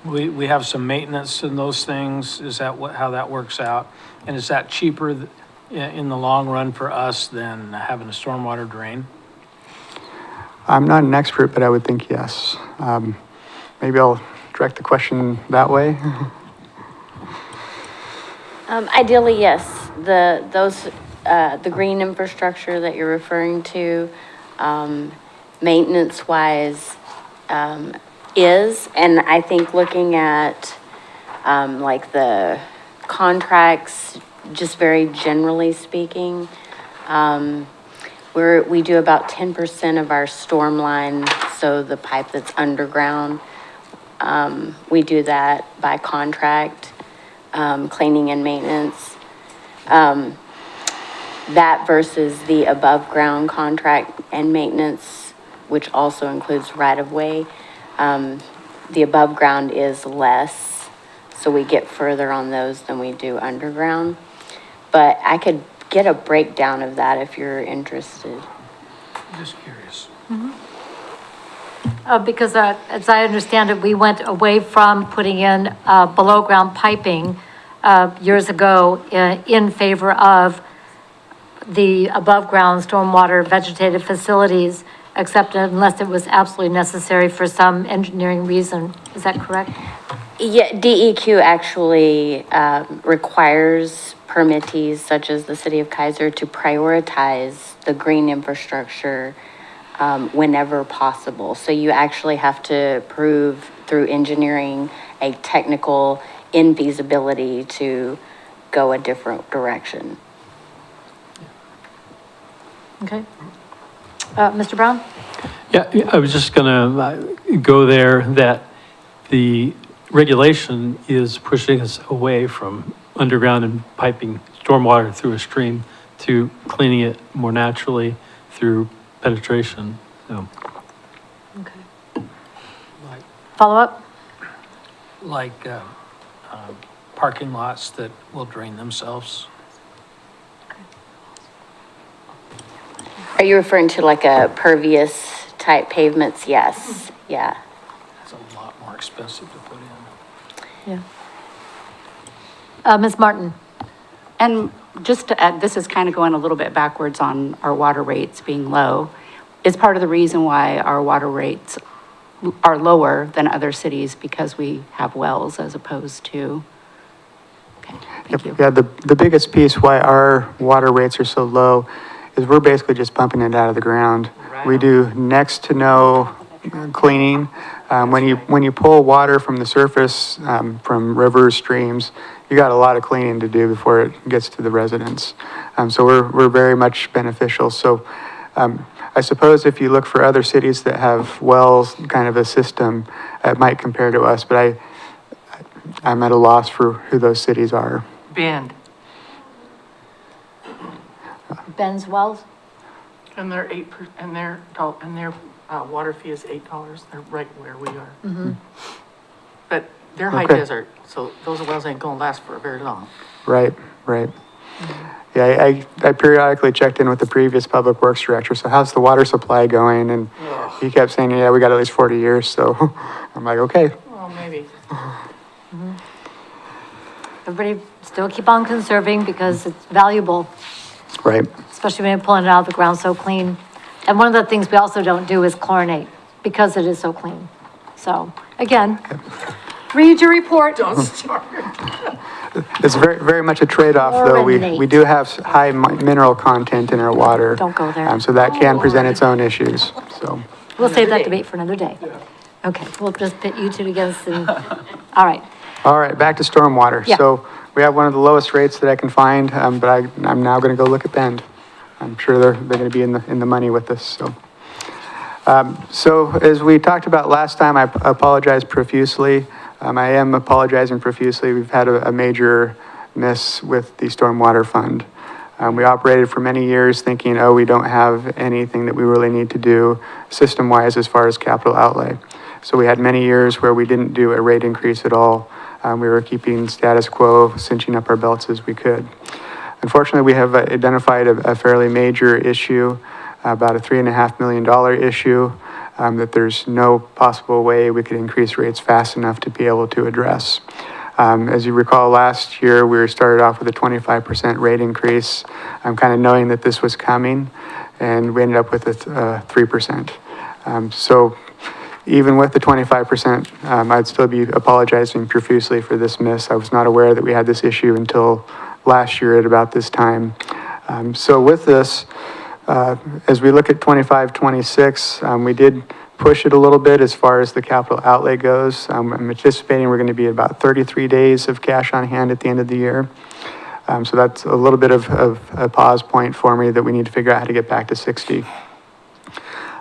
We have some maintenance in those things. Is that how that works out? And is that cheaper in the long run for us than having a stormwater drain? I'm not an expert, but I would think yes. Maybe I'll direct the question that way. Ideally, yes. The green infrastructure that you're referring to, maintenance-wise, is, and I think looking at, like the contracts, just very generally speaking, we do about 10% of our storm lines also the pipe that's underground. We do that by contract, cleaning and maintenance. That versus the above-ground contract and maintenance, which also includes right-of-way. The above-ground is less, so we get further on those than we do underground. But I could get a breakdown of that if you're interested. Just curious. Because as I understand it, we went away from putting in below-ground piping years ago in favor of the above-ground stormwater vegetative facilities, except unless it was absolutely necessary for some engineering reason. Is that correct? Yeah, DEQ actually requires permittees such as the city of Kaiser to prioritize the green infrastructure whenever possible. So you actually have to prove through engineering a technical infeasibility to go a different direction. Okay. Mr. Brown? Yeah, I was just gonna go there, that the regulation is pushing us away from underground and piping stormwater through a stream to cleaning it more naturally through penetration, so. Okay. Follow up? Like parking lots that will drain themselves. Are you referring to like a pervious type pavements? Yes, yeah. It's a lot more expensive to put in. Yeah. Ms. Martin? And just to add, this is kind of going a little bit backwards on our water rates being low. Is part of the reason why our water rates are lower than other cities because we have wells as opposed to, okay, thank you. Yeah, the biggest piece why our water rates are so low is we're basically just pumping it out of the ground. We do next to no cleaning. When you pull water from the surface, from rivers, streams, you got a lot of cleaning to do before it gets to the residents. So we're very much beneficial. So I suppose if you look for other cities that have wells, kind of a system, it might compare to us, but I'm at a loss for who those cities are. Bend, Ben's Wells? and their water fee is $8. They're right where we are. But they're high Okay. desert, so those wells ain't gonna last for very long. Right. Yeah, I periodically checked in with the previous public works director, so how's the water supply going? And he kept saying, yeah, we got at least 40 years, so I'm like, okay. Well, maybe. Everybody still keep on conserving because it's valuable, Right. especially when you're pulling it out of the ground so clean. And one of the things we also don't do is chlorinate because it is so clean. So, again, read your report. Don't start. It's very, very much a trade-off, though. We Chlorinate. do have high mineral content in our water. Don't go there. So that can present its own issues, so. We'll save that debate for another day. Okay, we'll just pit you two together and, all right. All right, back to stormwater. Yeah. So we have one of the lowest rates that I can find, but I'm now gonna go look at Bend. I'm sure they're gonna be in the money with this, so. So as we talked about last time, I apologize profusely. I am apologizing profusely. We've had a major miss with the stormwater fund. We operated for many years thinking, oh, we don't have anything that we really need to do system-wise as far as capital outlay. So we had many years where we didn't do a rate increase at all. We were keeping status quo, cinching up our belts as we could. Unfortunately, we have identified a fairly major issue, about a $3.5 million issue, that there's no possible way we could increase rates fast enough to be able to address. As you recall, last year, we started off with a 25% rate increase, kind of knowing that this was coming, and we ended up with a 3%. So even with the 25%, I'd still be apologizing profusely for this miss. I was not aware that we had this issue until last year at about this time. So with this, as we look at 25, 26, we did push it a little bit as far as the capital outlay goes. I'm anticipating we're going to be at about 33 days of cash on hand at the end of the year. So that's a little bit of a pause point for me that we need to figure out how to get back to 60.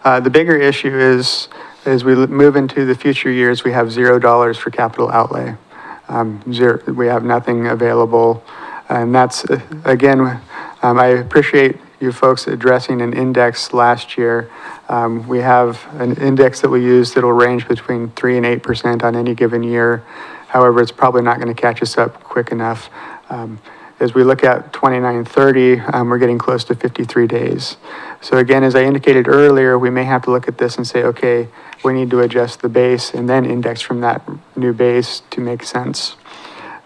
The bigger issue is as we move into the future years, we have $0 for capital outlay. Zero, we have nothing available. And that's, again, I appreciate you folks addressing an index last year. We have an index that we use that'll range between 3 and 8% on any given year. However, it's probably not going to catch us up quick enough. As we look at 2930, we're getting close to 53 days. So again, as I indicated earlier, we may have to look at this and say, okay, we need to adjust the base and then index from that new base to make sense.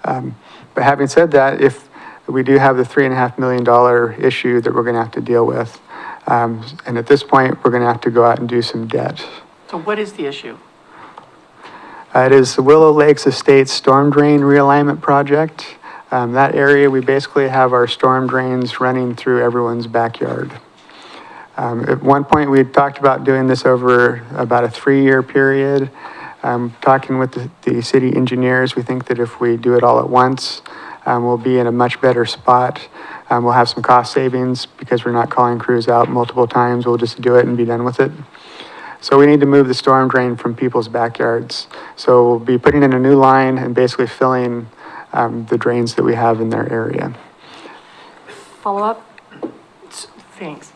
But having said that, if we do have the $3.5 million issue that we're going to have to deal with, and at this point, we're going to have to go out and do some debt. So what is the issue? It is the Willow Lakes Estates Storm Drain Realignment Project. That area, we basically have our storm drains running through everyone's backyard. At one point, we had talked about doing this over about a 3-year period. Talking with the city engineers, we think that if we do it all at once, we'll be in a much better spot. We'll have some cost savings because we're not calling crews out multiple times. We'll just do it and be done with it. So we need to move the storm drain from people's backyards. So we'll be putting in a new line and basically filling the drains that we have in their area. Follow up? Thanks.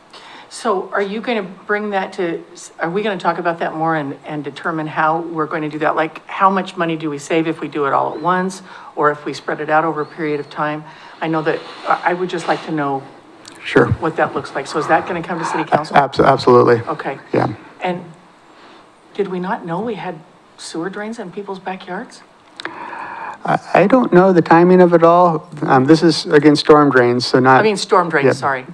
So are you going to bring that to, are we going to talk about that more and determine how we're going to do that? Like, how much money do we save if we do it all at once, or if we spread it out over a period of time? I know that, I would just like to know Sure. what that looks like. So is that going to come to city council? Absolutely. Okay. Yeah. And did we not know we had sewer drains in people's backyards? I don't know the timing of it all. This is, again, storm drains, so not. I mean, storm drains, Yeah. sorry.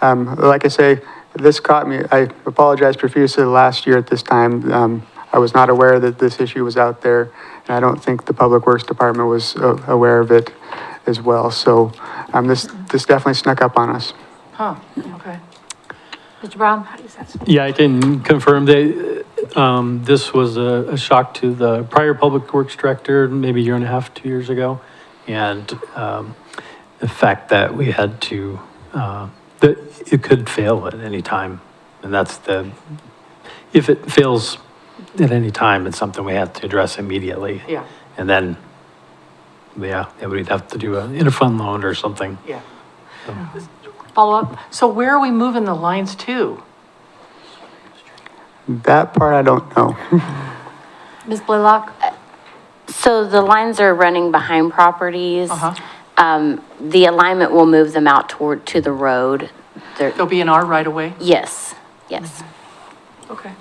Like I say, this caught me, I apologize profusely last year at this time. I was not aware that this issue was out there, and I don't think the Public Works Department was aware of it as well. So this definitely snuck up on us. Huh, okay. Mr. Brown? Yeah, I can confirm that this was a shock to the prior Public Works Director, maybe a year and a half, 2 years ago. And the fact that we had to, that it could fail at any time. And that's if it fails at any time, it's something we have to address immediately. Yeah. And then, yeah, we'd have to do an interfund loan or something. Yeah. Follow up? So where are we moving the lines to? That part I don't know. Ms. Blaylock? So the lines are running behind properties. Uh-huh. The alignment will move them out to the road. They'll be in our right of way? Yes, yes. Okay.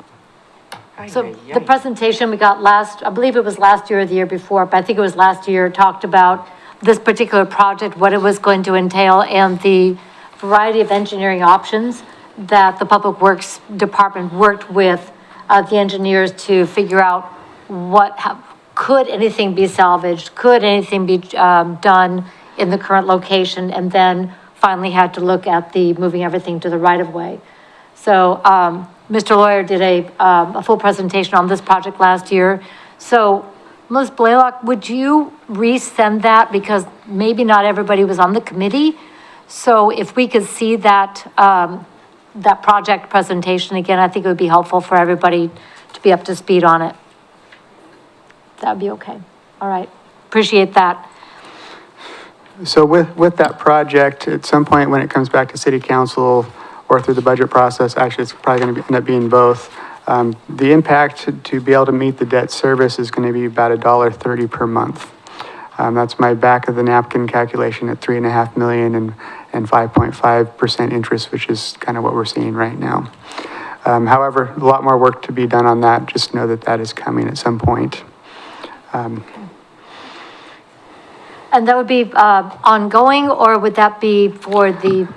So the presentation we got I believe it was last year or the year before, but I think it was last year, talked about this particular project, what it was going to entail, and the variety of engineering options that the Public Works Department worked with the engineers to figure out could anything be salvaged, could anything be done in the current location, and then finally had to look at moving everything to the right of way. So Mr. Lawyer did a full presentation on this project last year. So Ms. Blaylock, would you resend that, because maybe not everybody was on the committee? So if we could see that, that project presentation again, I think it would be helpful for everybody to be up to speed on it. That'd be okay. All right. Appreciate that. So with that project, at some point when it comes back to city council or through the budget process, actually it's probably going to end up being both. The impact to be able to meet the debt service is going to be about $1.30 per month. That's my back of the napkin calculation at $3.5 million and 5.5% interest, which is kind of what we're seeing right now. However, a lot more work to be done on that. Just know that that is coming at some point. And that would be ongoing, or would that be for the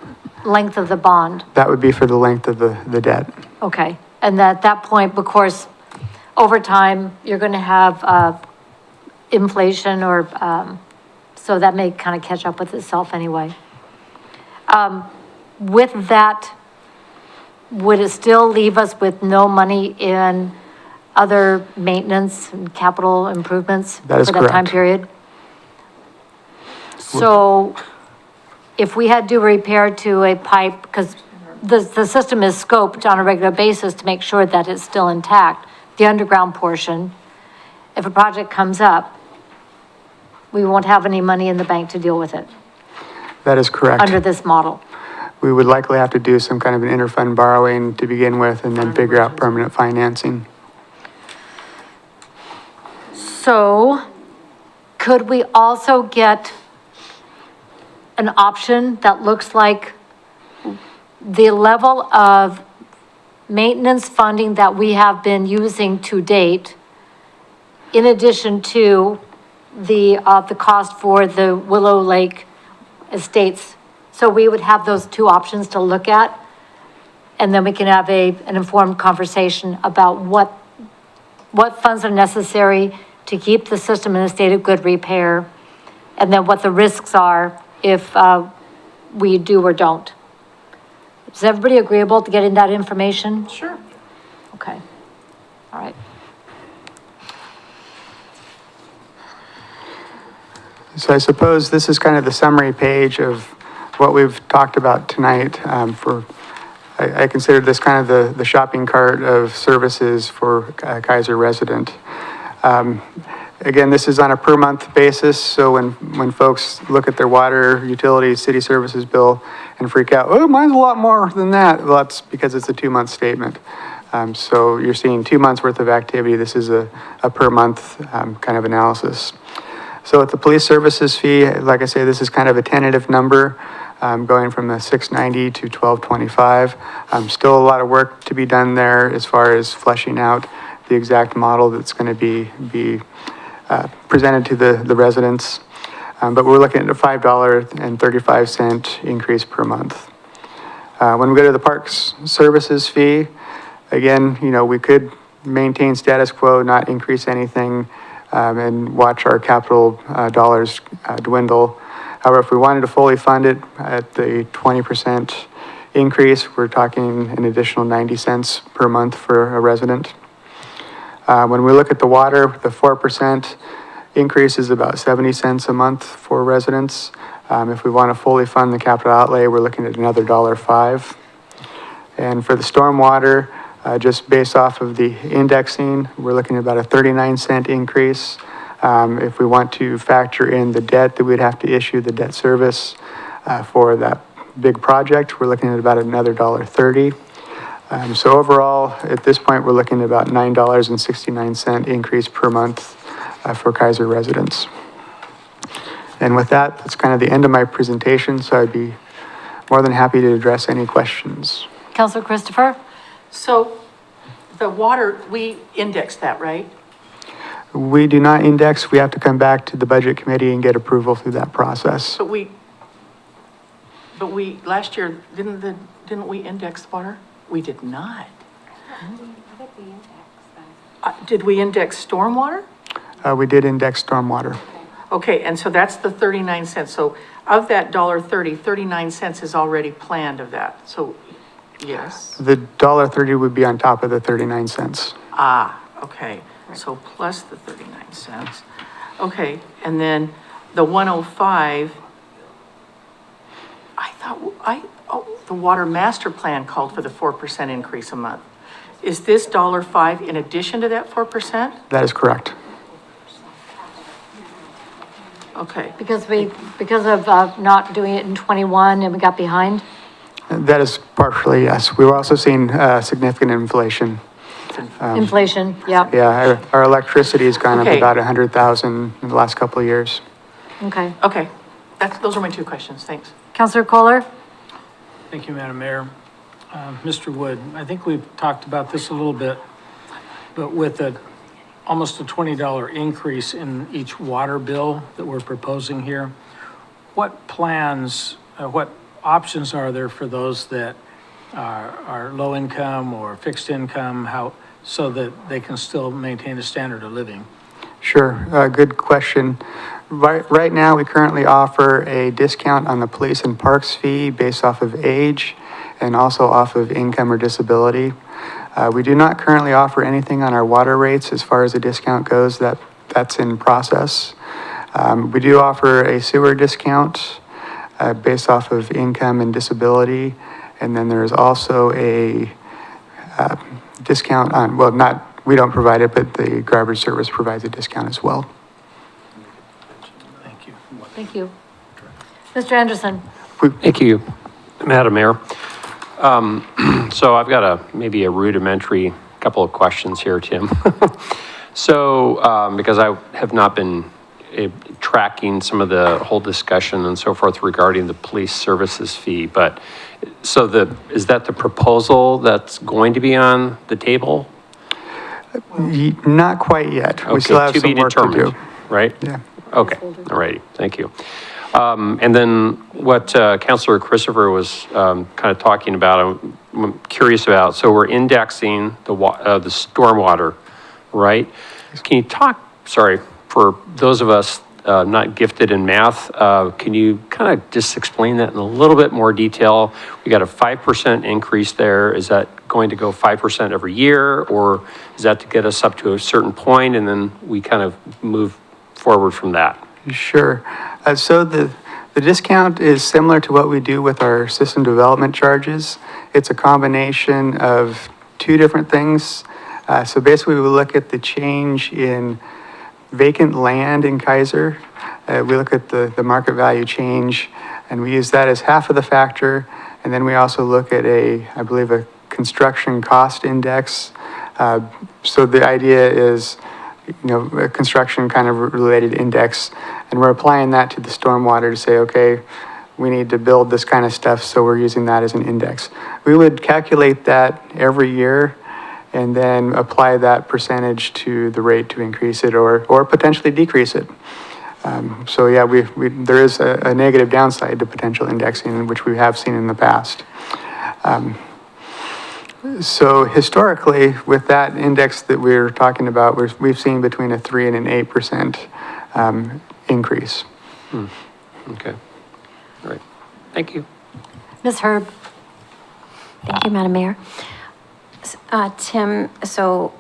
length of the bond? That would be for the length of the debt. Okay. And at that point, of course, over time, you're going to have inflation or, so that may kind of catch up with itself anyway. With that, would it still leave us with no money in other maintenance and capital improvements? That is for that time correct. period? So if we had to do a repair to a pipe, because the system is scoped on a regular basis to make sure that it's still intact, the underground portion, if a project comes up, we won't have any money in the bank to deal with it That is correct. under this model. We would likely have to do some kind of an interfund borrowing to begin with and then figure out permanent financing. So could we also get an option that looks like the level of maintenance funding that we have been using to date, in addition to the cost for the Willow Lake Estates? So we would have those two options to look at, and then we can have an informed conversation about what funds are necessary to keep the system in a state of good repair, and then what the risks are if we do or don't. Is everybody agreeable to getting that information? Sure. Okay, all right. So I suppose this is kind of the summary page of what we've talked about tonight. I consider this kind of the shopping cart of services for Kaiser resident. Again, this is on a per month basis, so when folks look at their water, utility, city services bill and freak out, oh, mine's a lot more than that, well, that's because it's a 2-month statement. So you're seeing 2 months worth of activity. This is a per month kind of analysis. So with the police services fee, like I say, this is kind of a tentative number, going from the $690 to $1225. Still a lot of work to be done there as far as fleshing out the exact model that's going to be presented to the residents. But we're looking at a $5.35 increase per month. When we go to the parks services fee, again, we could maintain status quo, not increase anything, and watch our capital dollars dwindle. However, if we wanted to fully fund it at the 20% increase, we're talking an additional 90 cents per month for a resident. When we look at the water, the 4% increase is about 70 cents a month for residents. If we want to fully fund the capital outlay, we're looking at another $1.05. And for the stormwater, just based off of the indexing, we're looking at about a 39-cent increase. If we want to factor in the debt that we'd have to issue, the debt service for that big project, we're looking at about another $1.30. So overall, at this point, we're looking at about $9.69 increase per month for Kaiser residents. And with that, that's kind of the end of my presentation, so I'd be more than happy to address any questions. Counselor Christopher? So the water, we indexed that, right? We do not index. We have to come back to the budget committee and get approval through that process. But last year, didn't we index the water? We did not. Did we index stormwater? We did index stormwater. Okay, and so that's the 39 cents. So of that $1.30, 39 cents is already planned of that. So, yes. The $1.30 would be on top of the 39 cents. Ah, okay. So plus the 39 cents. Okay, and then the 105, the water master plan called for the 4% increase a month. Is this $1.05 in addition to that 4%? That is correct. Okay. Because of not doing it in 21 and we got behind? That is partially, yes. We were also seeing significant inflation. Inflation, yeah. Yeah, our electricity has gone up Okay. about 100,000 in the last couple of years. Okay. Okay, those are my two questions, thanks. Counselor Kohler? Thank you, Madam Mayor. Mr. Wood, I think we've talked about this a little bit, but with almost a $20 increase in each water bill that we're proposing here, what plans, what options are there for those that are low income or fixed income, so that they can still maintain a standard of living? Sure, good question. Right now, we currently offer a discount on the police and parks fee based off of age and also off of income or disability. We do not currently offer anything on our water rates as far as the discount goes. That's in process. We do offer a sewer discount based off of income and disability. And then there's also a discount on, well, we don't provide it, but the garbage service provides a discount as well. Thank you. Thank you. Mr. Anderson? Thank you, Madam Mayor. So I've got maybe a rudimentary couple of questions here, Tim. So, because I have not been tracking some of the whole discussion and so forth regarding the police services fee, but so is that the proposal that's going to be on the table? Not quite yet. We Okay, still have to be some work to do. determined, right? Yeah. Okay, all righty, thank you. And then what Councilor Christopher was kind of talking about, I'm curious about, so we're indexing the stormwater, right? Can you talk, sorry, for those of us not gifted in math, can you kind of just explain that in a little bit more detail? We got a 5% increase there. Is that going to go 5% every year, or is that to get us up to a certain point and then we kind of move forward from that? Sure. So the discount is similar to what we do with our system development charges. It's a combination of two different things. So basically, we look at the change in vacant land in Kaiser. We look at the market value change, and we use that as half of the factor. And then we also look at I believe, a construction cost index. So the idea is, a construction kind of related index, and we're applying that to the stormwater to say, okay, we need to build this kind of stuff, so we're using that as an index. We would calculate that every year and then apply that percentage to the rate to increase it or potentially decrease it. So yeah, there is a negative downside to potential indexing, which we have seen in the past. So historically, with that index that we're talking about, we've seen between a 3 and an 8% increase. Okay, all right, thank you. Ms. Herb? Thank you, Madam Mayor. Tim, so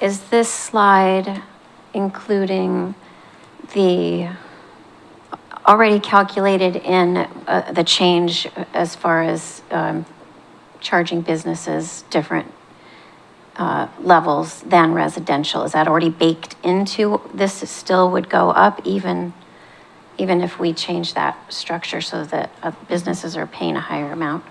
is this slide including the already calculated in the change as far as charging businesses different levels than residential? Is that already baked into this? Still would go up even if we change that structure so that businesses are paying a higher amount?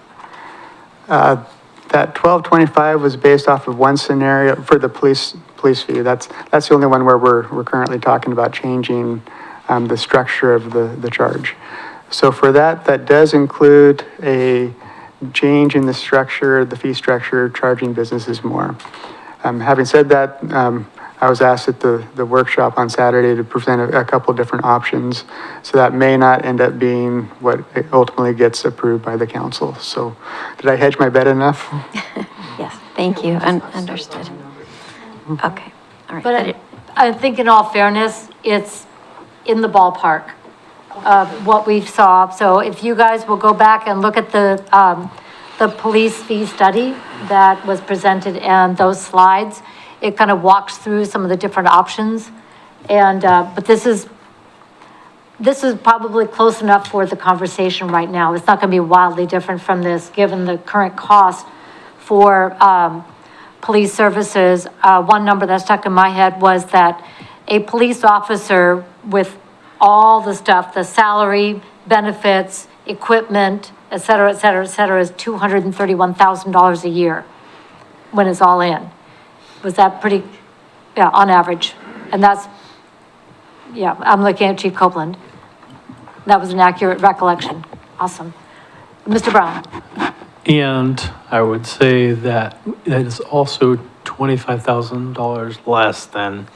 That 1225 was based off of one scenario for the police fee. That's the only one where we're currently talking about changing the structure of the charge. So for that does include a change in the structure, the fee structure, charging businesses more. Having said that, I was asked at the workshop on Saturday to present a couple different options. So that may not end up being what ultimately gets approved by the council. So did I hedge my bet enough? Yes, thank you, understood. Okay, all right. But I think in all fairness, it's in the ballpark of what we saw. So if you guys will go back and look at the police fee study that was presented and those slides, it kind of walks through some of the different options. And, but this is probably close enough for the conversation right now. It's not going to be wildly different from this, given the current cost for police services. One number that stuck in my head was that a police officer with all the stuff, the salary, benefits, equipment, et cetera, is $231,000 a year when it's all in. Was that pretty, yeah, on average? And that's, yeah, I'm looking at Chief Copeland. That was an accurate recollection. Awesome. Mr. Brown? And I would say that it is also $25,000 less than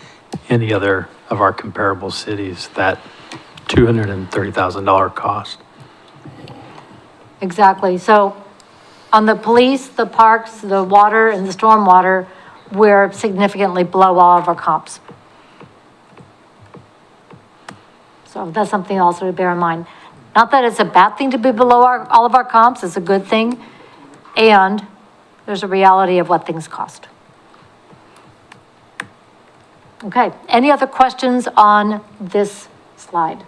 any other of our comparable cities, that $230,000 cost. Exactly. So on the police, the parks, the water, and the stormwater, we're significantly below all of our comps. So that's something also to bear in mind. Not that it's a bad thing to be below all of our comps, it's a good thing. And there's a reality of what things cost. Okay, any other questions on this slide?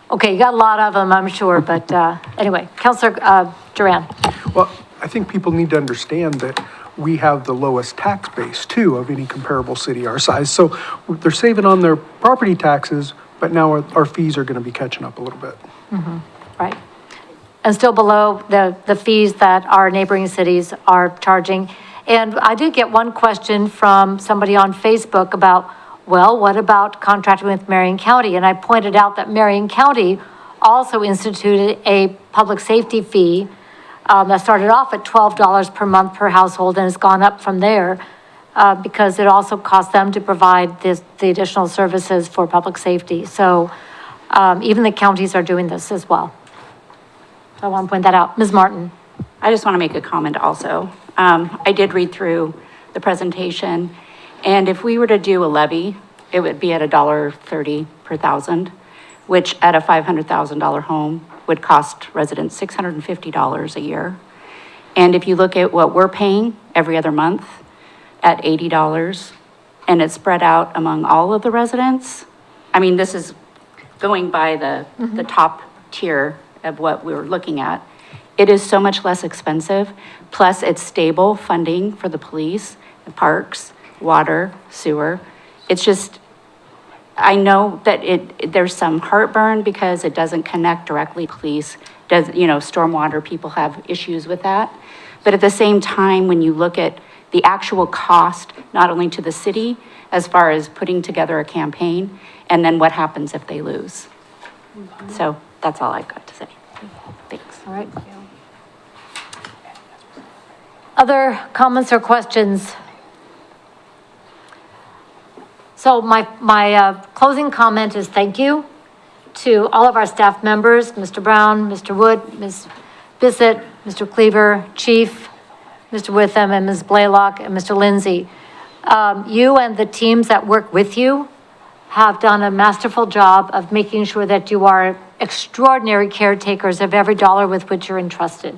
Okay, you got a lot of them, I'm sure, but anyway, Councilor Duran. Well, I think people need to understand that we have the lowest tax base too of any comparable city our size. So they're saving on their property taxes, but now our fees are going to be catching up a little bit. Right. And still below the fees that our neighboring cities are charging. And I did get one question from somebody on Facebook about, well, what about contracting with Marion County? And I pointed out that Marion County also instituted a public safety fee that started off at $12 per month per household and has gone up from there because it also costs them to provide the additional services for public safety. So even the counties are doing this as well. So I want to point that out. Ms. Martin. I just want to make a comment also. I did read through the presentation, and if we were to do a levy, it would be at $1.30 per thousand, which at a $500,000 home would cost residents $650 a year. And if you look at what we're paying every other month at $80, and it's spread out among all of the residents, I mean, this is going by the top tier of what we were looking at. It is so much less expensive, plus it's stable funding for the police, the parks, water, sewer. It's just, I know that there's some heartburn because it doesn't connect directly to police. Stormwater, people have issues with that. But at the same time, when you look at the actual cost, not only to the city, as far as putting together a campaign, and then what happens if they lose. So that's all I've got to say. Thanks. All right. Other comments or questions? So my closing comment is thank you to all of our staff members, Mr. Brown, Mr. Wood, Ms. Bissett, Mr. Cleaver, Chief, Mr. Witham, and Ms. Blaylock, and Mr. Lindsay. You and the teams that work with you have done a masterful job of making sure that you are extraordinary caretakers of every dollar with which you're entrusted.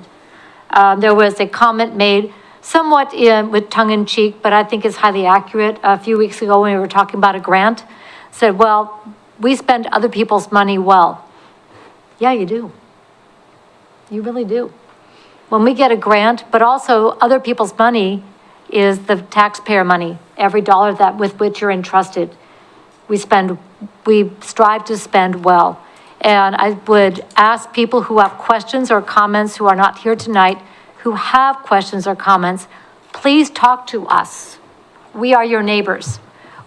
There was a comment made somewhat with tongue-in-cheek, but I think is highly accurate. A few weeks ago when we were talking about a grant, said, well, we spend other people's money well. Yeah, you do. You really do. When we get a grant, but also other people's money is the taxpayer money, every dollar that with which you're entrusted. We strive to spend well. And I would ask people who have questions or comments who are not here tonight, who have questions or comments, please talk to us. We are your neighbors.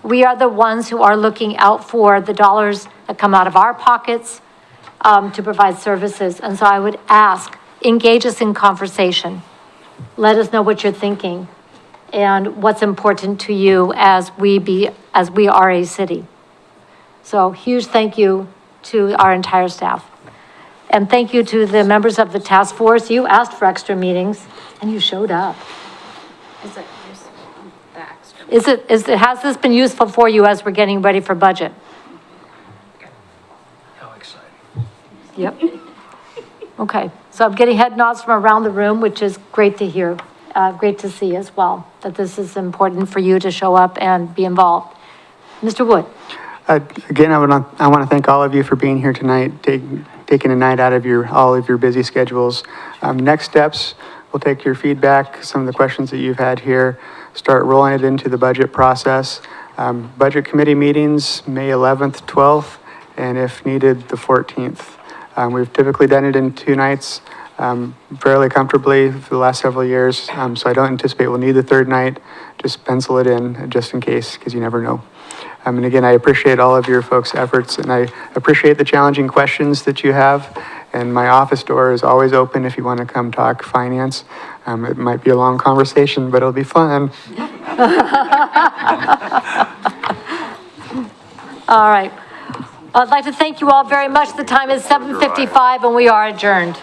We are the ones who are looking out for the dollars that come out of our pockets to provide services. And so I would ask, engage us in conversation. Let us know what you're thinking and what's important to you as we are a city. So huge thank you to our entire staff. And thank you to the members of the task force. You asked for extra meetings and you showed up. Is it the extra? Has this been useful for you as we're getting ready for budget? How exciting. Yep. Okay, so I'm getting head nods from around the room, which is great to hear. Great to see as well, that this is important for you to show up and be involved. Mr. Wood. Again, I want to thank all of you for being here tonight, taking a night out of all of your busy schedules. Next steps, we'll take your feedback, some of the questions that you've had here, start rolling it into the budget process. Budget committee meetings, May 11th, 12th, and if needed, the 14th. We've typically done it in 2 nights fairly comfortably for the last several years, so I don't anticipate we'll need the 3rd night. Just pencil it in just in case, because you never know. And again, I appreciate all of your folks' efforts, and I appreciate the challenging questions that you have. And my office door is always open if you want to come talk finance. It might be a long conversation, but it'll be fun. All right. I'd like to thank you all very much. The time is 7:55 and we are adjourned.